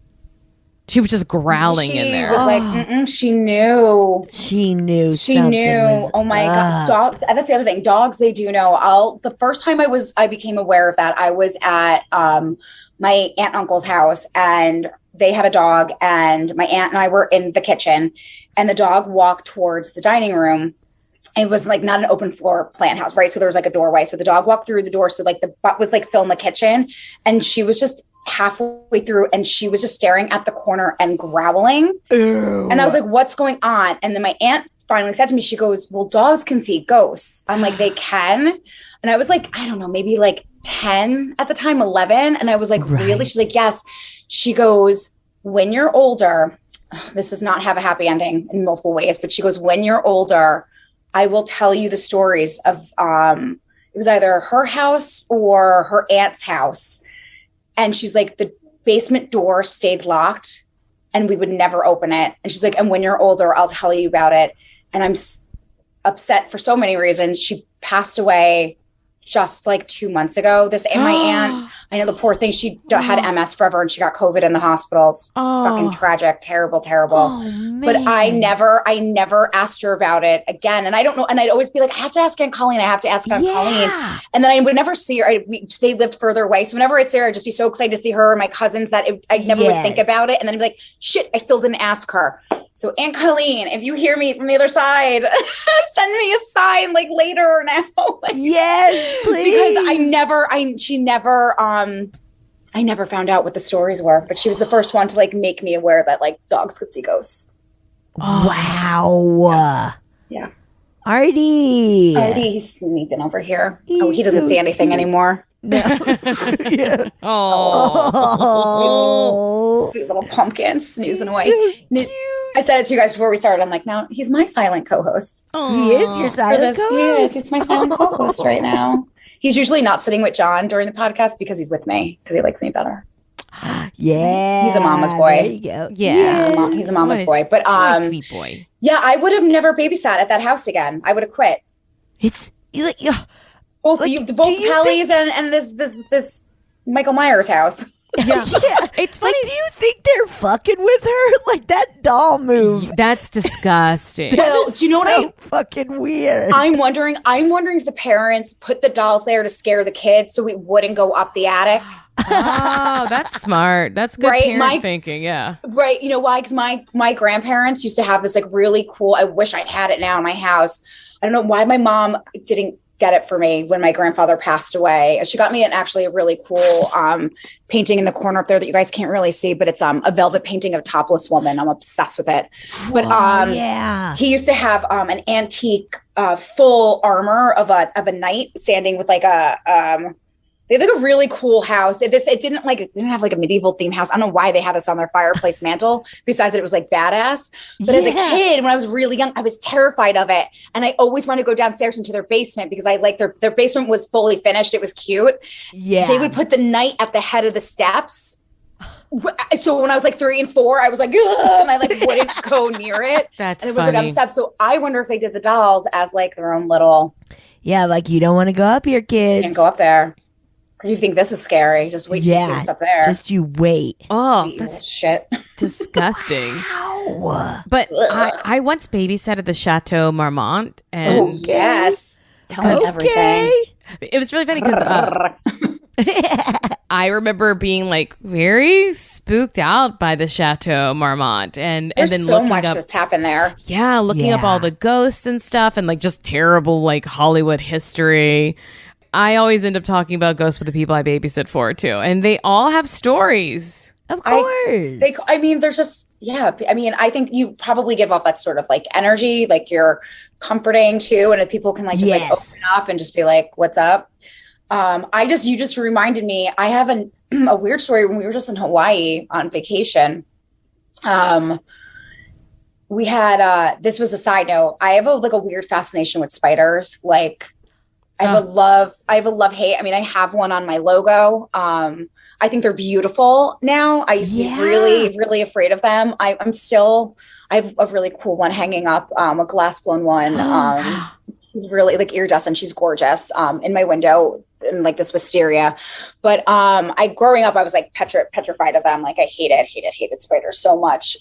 She was just growling in there. She was like, she knew. She knew. She knew. Oh my God. That's the other thing. Dogs, they do know. The first time I became aware of that, I was at my aunt and uncle's house, and they had a dog, and my aunt and I were in the kitchen, and the dog walked towards the dining room. It was like not an open floor plant house, right? So there was like a doorway. So the dog walked through the door. So like the butt was like still in the kitchen, and she was just halfway through and she was just staring at the corner and growling. Ew. And I was like, what's going on? And then my aunt finally said to me, she goes, well, dogs can see ghosts. I'm like, they can? And I was like, I don't know, maybe like 10 at the time, 11. And I was like, really? She's like, yes. She goes, when you're older, this does not have a happy ending in multiple ways, but she goes, when you're older, I will tell you the stories of, it was either her house or her aunt's house. And she's like, the basement door stayed locked and we would never open it. And she's like, and when you're older, I'll tell you about it. And I'm upset for so many reasons. She passed away just like 2 months ago. My aunt, I know the poor thing, she had MS forever and she got COVID in the hospitals. Fucking tragic, terrible. But I never asked her about it again. And I don't know. And I'd always be like, I have to ask Aunt Colleen. I have to ask Aunt Colleen. And then I would never see her. They lived further away. So whenever I'd see her, I'd just be so excited to see her or my cousins that I never would think about it. And then I'd be like, shit, I still didn't ask her. So Aunt Colleen, if you hear me from the other side, send me a sign like later or now. Yes, please. Because I never found out what the stories were, but she was the first one to like make me aware that like dogs could see ghosts. Wow. Yeah. Artie, he's sleeping over here. He doesn't see anything anymore. No. Sweet little pumpkin snoozing away. I said it to you guys before we started. I'm like, now he's my silent co-host. He is your silent co-host. He is. He's my silent co-host right now. He's usually not sitting with John during the podcast because he's with me because he likes me better. Yeah. He's a mama's boy. There you go. Yeah. He's a mama's boy. But sweet boy. Yeah, I would have never babysat at that house again. I would have quit. It's like, Both Pelly's and this Michael Myers house. Yeah. It's funny. Like, do you think they're fucking with her? Like that doll move. That's disgusting. Well, do you know what fucking weird. I'm wondering if the parents put the dolls there to scare the kids so we wouldn't go up the attic. Oh, that's smart. That's good parent thinking. Yeah. Right. You know why? Because my grandparents used to have this like really cool, I wish I had it now in my house. I don't know why my mom didn't get it for me when my grandfather passed away. She got me actually a really cool painting in the corner up there that you guys can't really see, but it's a velvet painting of a topless woman. I'm obsessed with it. But he used to have an antique full armor of a knight standing with like they have like a really cool house. It didn't have like a medieval theme house. I don't know why they had this on their fireplace mantle. Besides that, it was like badass. But as a kid, when I was really young, I was terrified of it, and I always wanted to go downstairs into their basement because I like their basement was fully finished. It was cute. Yeah, they would put the knight at the head of the steps. So when I was like 3 and 4, I was like, ugh, and I like wouldn't go near it. That's and funny. Go down the steps. So I wonder if they did the dolls as like their own little. Yeah, like you don't want to go up here, kids. Can't go up there. Because you think this is scary. Just wait to see what's up there. Just you wait. Oh, that's shit. Disgusting. Ow. But I once babysat at the Chateau Marmont. And yes. Tell me everything. It was really funny because I remember being like very spooked out by the Chateau Marmont. And then so looking much up, that's happened there. Yeah, looking up all the ghosts and stuff and like just terrible like Hollywood history. I always end up talking about ghosts with the people I babysit for too, and they all have stories. Of course. There's just I think you probably give off that sort of like energy, like you're comforting too, and if people can like just like open up and just be like, "What's up?" You just reminded me. I have a weird story when we were just in Hawaii on vacation. We had this was a side note. I have a weird fascination with spiders, like. I have a love-hate. I mean, I have one on my logo. I think they're beautiful now. I used to be really, really afraid of them. I have a really cool one hanging up, a glass blown one. She's really like iridescent. She's gorgeous in my window in like this wisteria. But growing up, I was like petrified of them. Like I hated spiders so much.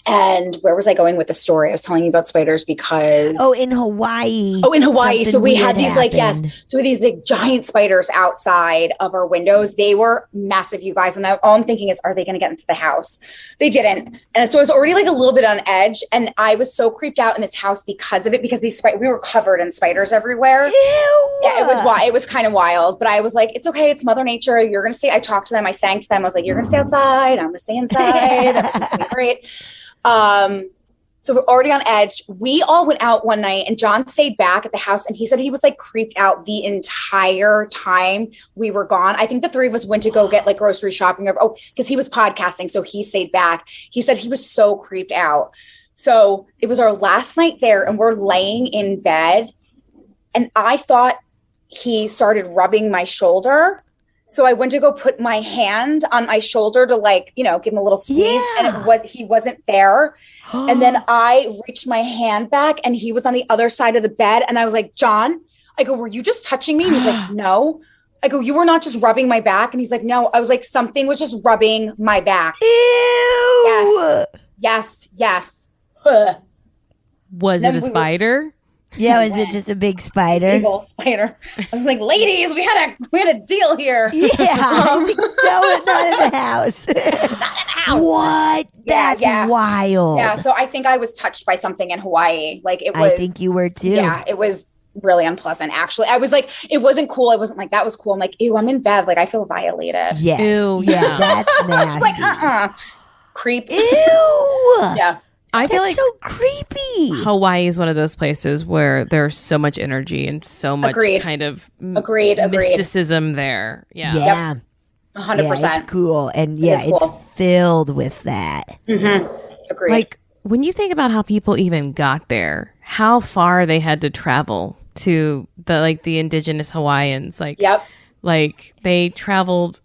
And where was I going with the story? I was telling you about spiders because in Hawaii. Oh, in Hawaii. So we had these happened. So these like giant spiders outside of our windows. They were massive, you guys. And all I'm thinking is, are they going to get into the house? They didn't. And so I was already like a little bit on edge. And I was so creeped out in this house because of it, because we were covered in spiders everywhere. Ew. Yeah, it was kind of wild, but I was like, it's okay. It's Mother Nature. You're going to stay. I talked to them. I sang to them. I was like, you're going to stay outside. I'm going to stay inside. Everything's gonna be great. So we're already on edge. We all went out one night and John stayed back at the house and he said he was like creeped out the entire time we were gone. I think the three of us went to go get like grocery shopping. Because he was podcasting. So he stayed back. He said he was so creeped out. So it was our last night there and we're laying in bed and I thought he started rubbing my shoulder. So I went to go put my hand on my shoulder to like, give him a little squeeze and he wasn't there. And then I reached my hand back and he was on the other side of the bed. And I was like, John, I go, were you just touching me? And he's like, no. I go, you were not just rubbing my back. And he's like, no. I was like, something was just rubbing my back. Ew. Yes. Ugh. Was it a spider? Yeah, was it just a big spider? Big old spider. I was like, ladies, we had a deal here. Yeah, no, not in the house. Not in the house. What? That's wild. Yeah, so I think I was touched by something in Hawaii. Like it was. I think you were too. Yeah, it was really unpleasant. Actually, I was like, it wasn't cool. I wasn't like that was cool. I'm like, ew, I'm in bed. Like I feel violated. Yes. Ew, yeah, that's nasty. I was like, creep. Ew. Yeah. I feel That's like so creepy. Hawaii is one of those places where there's so much energy and so much kind of mysticism there. Yeah. Yeah. 100%. Yeah, it's cool. And it's filled with that. Mm-hmm. Agreed. Like when you think about how people even got there, how far they had to travel to the indigenous Hawaiians. Like they traveled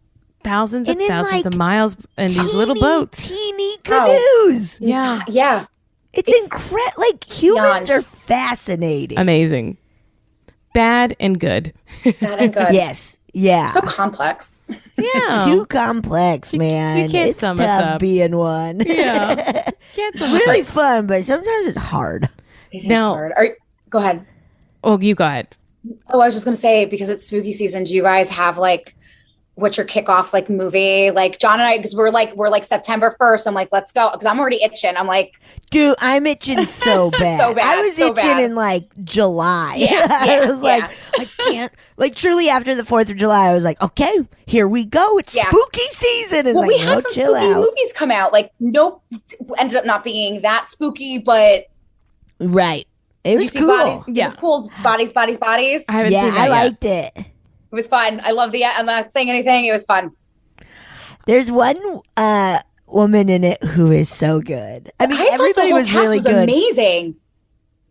thousands of miles in these little boats. Teeny canoes. Yeah. Yeah. It's incredible. Like humans are fascinating. Amazing. Bad and good. Bad and good. Yes. Yeah. So complex. Yeah. Too complex, man. You can't it's sum tough us up. being one. Yeah. Can't sum us really up. fun, but sometimes it's hard. It is hard. Go ahead. Oh, you go ahead. Oh, I was just going to say, because it's spooky season, do you guys have what's your kickoff movie? Like John and I, because we're like September 1st. I'm like, let's go. Because I'm already itching. I'm like, dude, I'm itching so bad. So bad. I was itching in July. I was like, I can't. Like truly after the 4th of July, I was like, okay, here we go. It's spooky season. And we had some spooky movies come out. Nope, ended up not being that spooky, but right. It was cool. Bodies? Yeah. It was cool. Bodies. I haven't seen that I yet. liked it. It was fun. I love I'm not saying anything. It was fun. There's one woman in it who is so good. I mean, everybody was really good. Amazing.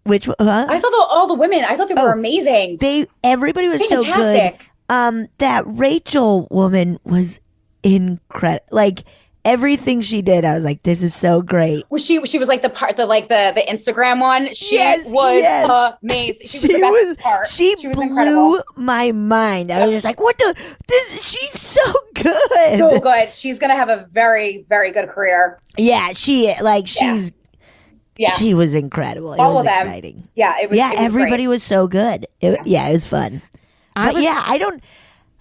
Which? I thought all the women. I thought they were amazing. Everybody was fantastic. So good. That Rachel woman was incredible. Everything she did, I was like, "This is so great." Was she was like the Instagram one? She was amazing. She was the best part. She was blew incredible. My mind. I was just like, "What the? She's so good, so good." She's gonna have a very, very good career. Yeah, she was incredible. All of them. Exciting. Yeah, it was. Yeah, it was everybody great. was so good. It was fun. I don't.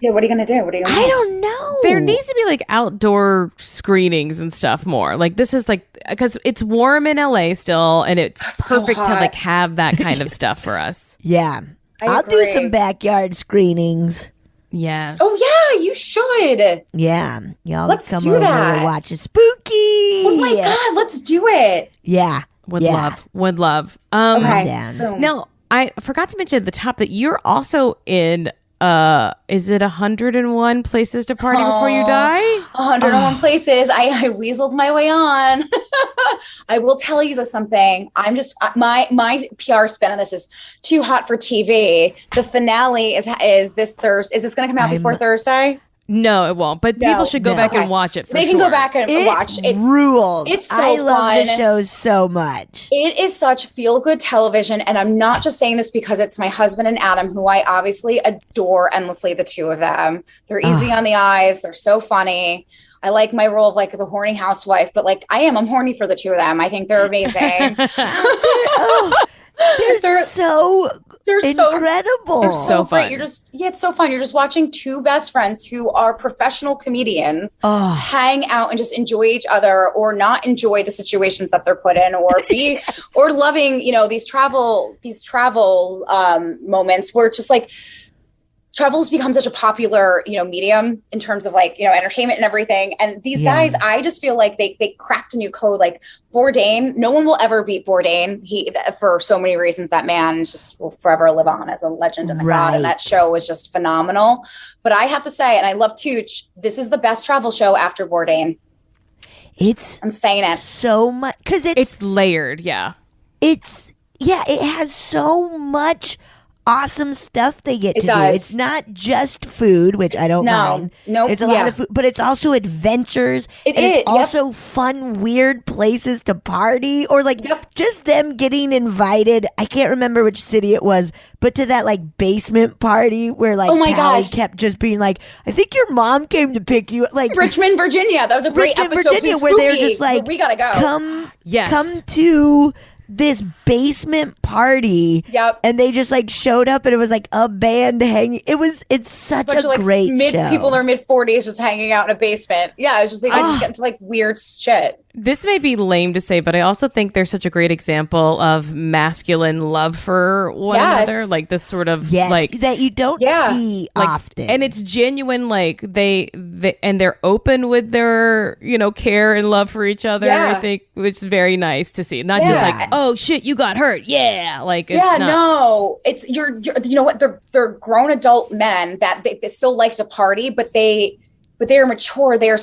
Yeah, what are you gonna do? I don't know. There needs to be outdoor screenings and stuff more. This is because it's warm in LA still, and it's perfect to have that kind of stuff for us. Yeah, I'll do some backyard screenings. Yes. Oh yeah, you should. Yeah, y'all let's come do over that. and watch a spooky. Oh my god, let's do it. Yeah, would love. Okay. Down. Now I forgot to mention at the top that you're also in. Is it 101 places to party before you die? 101 places. I weaseled my way on. I will tell you though something. I'm just my PR spin on this is too hot for TV. The finale is this Thursday. Is this going to come out before Thursday? No, it won't. But people should go back and watch it. They can go back and watch. It rules. It's so I love fun. the show so much. It is such feel-good television, and I'm not just saying this because it's my husband and Adam, who I obviously adore endlessly, the two of them. They're easy on the eyes. They're so funny. I like my role of like the horny housewife, but like I'm horny for the two of them. I think they're amazing. They're so incredible. They're so fun. great. It's so fun. You're just watching two best friends who are professional comedians hang out and just enjoy each other, or not enjoy the situations that they're put in, or be or loving, these travel moments where it's just like travel has become such a popular, medium in terms of like, entertainment and everything. And these guys, I just feel like they cracked a new code. Like Bourdain, no one will ever beat Bourdain. He, for so many reasons, that man just will forever live on as a legend and a god. And that show was just phenomenal. But I have to say, and I love Tooch, this is the best travel show after Bourdain. I'm saying it so much because it's layered. Yeah. It has so much awesome stuff they get to do. It's not just food, which I don't mind. Nope. It's a lot of food, but it's also adventures. It's also fun, weird places to party, or like just them getting invited. I can't remember which city it was, but to that like basement party where like Callie kept just being like, I think your mom came to pick you. Like Richmond, Virginia. That was a great episode. Virginia, where they're just like, we gotta go. Come to this basement party. And they just like showed up, and it was like a band hanging. It's such a great show. People in their mid-40s just hanging out in a basement. Yeah, it was just like just get into like weird shit. This may be lame to say, but I also think they're such a great example of masculine love for one another. Like this sort of like that you don't see often. And it's genuine, like they and they're open with their, care and love for each other. I think it's very nice to see. Not just like, oh shit, you got hurt. Yeah. Like it's it's you're you know what? They're grown adult men that they still like to party, but they are mature. They are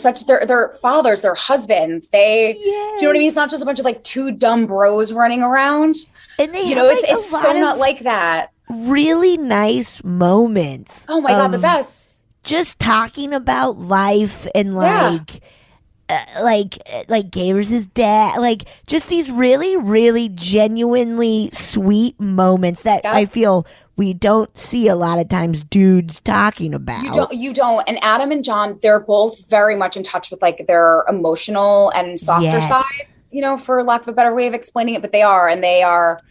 they're fathers, they're husbands. Do you know what I mean? It's not just a bunch of like two dumb bros running around. And they it's so not like that. Really nice moments. Oh my God, the best. Just talking about life and like Gabrus's dad, like just these really, really genuinely sweet moments that I feel we don't see a lot of times dudes talking about. You don't. And Adam and John, they're both very much in touch with like their emotional and softer sides, for lack of a better way of explaining it, but they are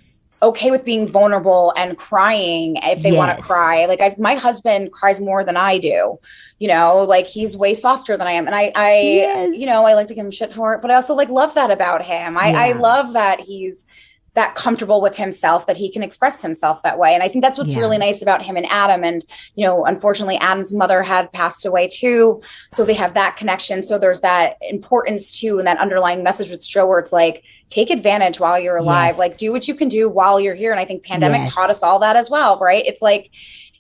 okay with being vulnerable and crying if they want to cry. Like my husband cries more than I do, like he's way softer than I am. And I I like to give him shit for it, but I also like love that about him. I love that he's that comfortable with himself, that he can express himself that way. And I think that's what's really nice about him and Adam. And, unfortunately, Adam's mother had passed away too. So they have that connection. So there's that importance too, and that underlying message with Joe where it's like, take advantage while you're alive, like do what you can do while you're here. And I think pandemic taught us all that as well, right? It's like,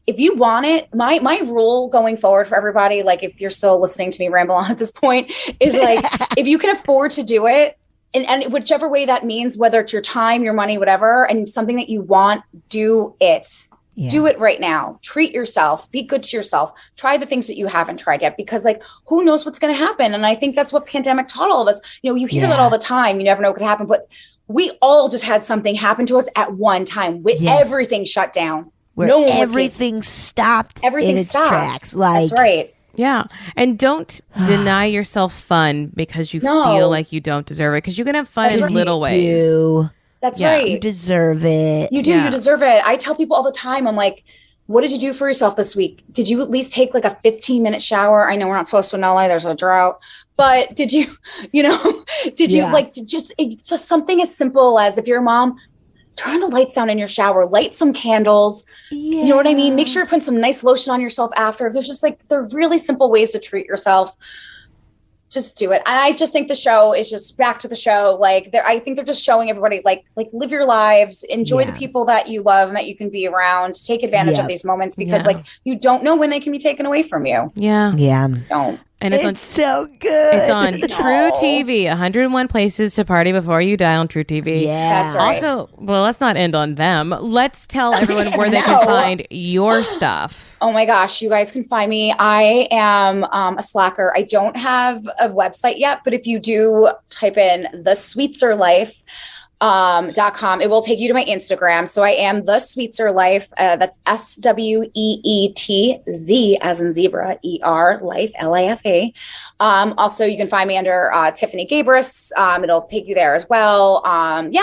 if you want it, my rule going forward for everybody, like if you're still listening to me ramble on at this point, is like, if you can afford to do it, and whichever way that means, whether it's your time, your money, whatever, and something that you want, do it. Yeah. Do it right now. Treat yourself. Be good to yourself. Try the things that you haven't tried yet, because like, who knows what's going to happen? And I think that's what pandemic taught all of us. You hear that all the time. You never know what could happen, but we all just had something happen to us at one time with everything shut down. Where no one everything stopped in its tracks. Like, that's right. Yeah. And don't deny yourself fun because you feel like you don't deserve it, because you can have fun in little ways. That's right. You deserve it. You do. You deserve it. I tell people all the time, I'm like, what did you do for yourself this week? Did you at least take like a 15-minute shower? I know we're not supposed to in LA, there's a drought, but did you, did you like it's just something as simple as, if you're a mom, turn the lights down in your shower, light some candles. Yeah. You know what I mean? Make sure you put some nice lotion on yourself after. There's just like, they're really simple ways to treat yourself. Just do it. And I just think the show is just back to the show. Like I think they're just showing everybody like live your lives, enjoy the people that you love and that you can be around, take advantage of these moments, because like you don't know when they can be taken away from you. Yeah. Yeah. Don't. And it's on so good. It's on True TV, 101 Places to Party Before You Die on True TV. Yeah. That's right. Also, well, let's not end on them. Let's tell everyone where they can find your stuff. Oh my gosh, you guys can find me. I am a slacker. I don't have a website yet, but if you do type in the Sweetzer Life, .com, it will take you to my Instagram. So I am the Sweetzer Life. That's SWEETZ as in zebra, ER Life, LIFE. Also, you can find me under Tiffany Gabrus. It'll take you there as well.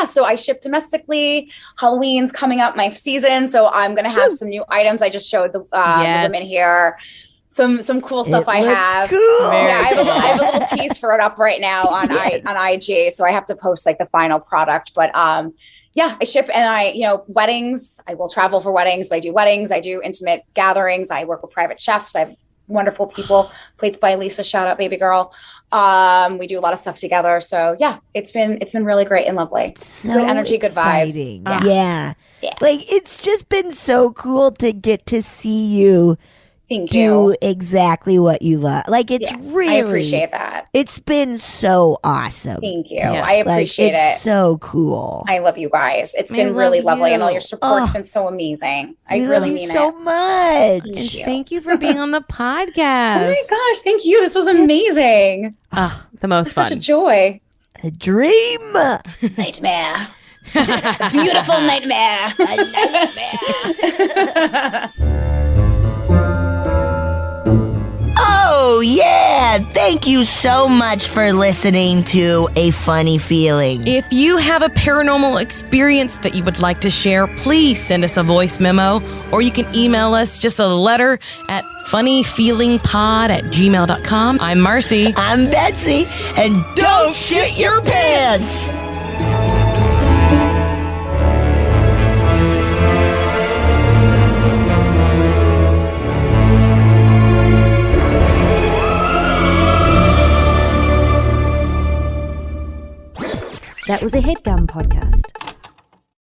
So I ship domestically. Halloween's coming up, my season, so I'm gonna have some new items. I just showed the women here some cool stuff I have. Cool. Yeah, I have a little tease for it up right now on IG, so I have to post like the final product. But I ship, and weddings. I will travel for weddings, but I do weddings. I do intimate gatherings. I work with private chefs. I have wonderful people. Plates by Lisa, shout out, baby girl. We do a lot of stuff together. So yeah, it's been really great and lovely. So good energy, exciting. good vibes. Yeah. Yeah. Like, it's just been so cool to get to see you Thank do you. exactly what you love. Like, it's really, I appreciate that. It's been so awesome. Thank you. Yeah. I appreciate it's it. so cool. I love you guys. It's been love really lovely, and all you. your support's been so amazing. I We really love mean you so it. much. And Thank you. thank you for being on the podcast. Oh my gosh, thank you. This was amazing. The most Such a fun. joy. A dream. Nightmare. Beautiful nightmare. Oh, yeah. Thank you so much for listening to A Funny Feeling. If you have a paranormal experience that you would like to share, please send us a voice memo, or you can email us just a letter at funnyfeelingpod@gmail.com. I'm Marcy. I'm Betsy, and don't shit your pants. That was a HeadGum podcast.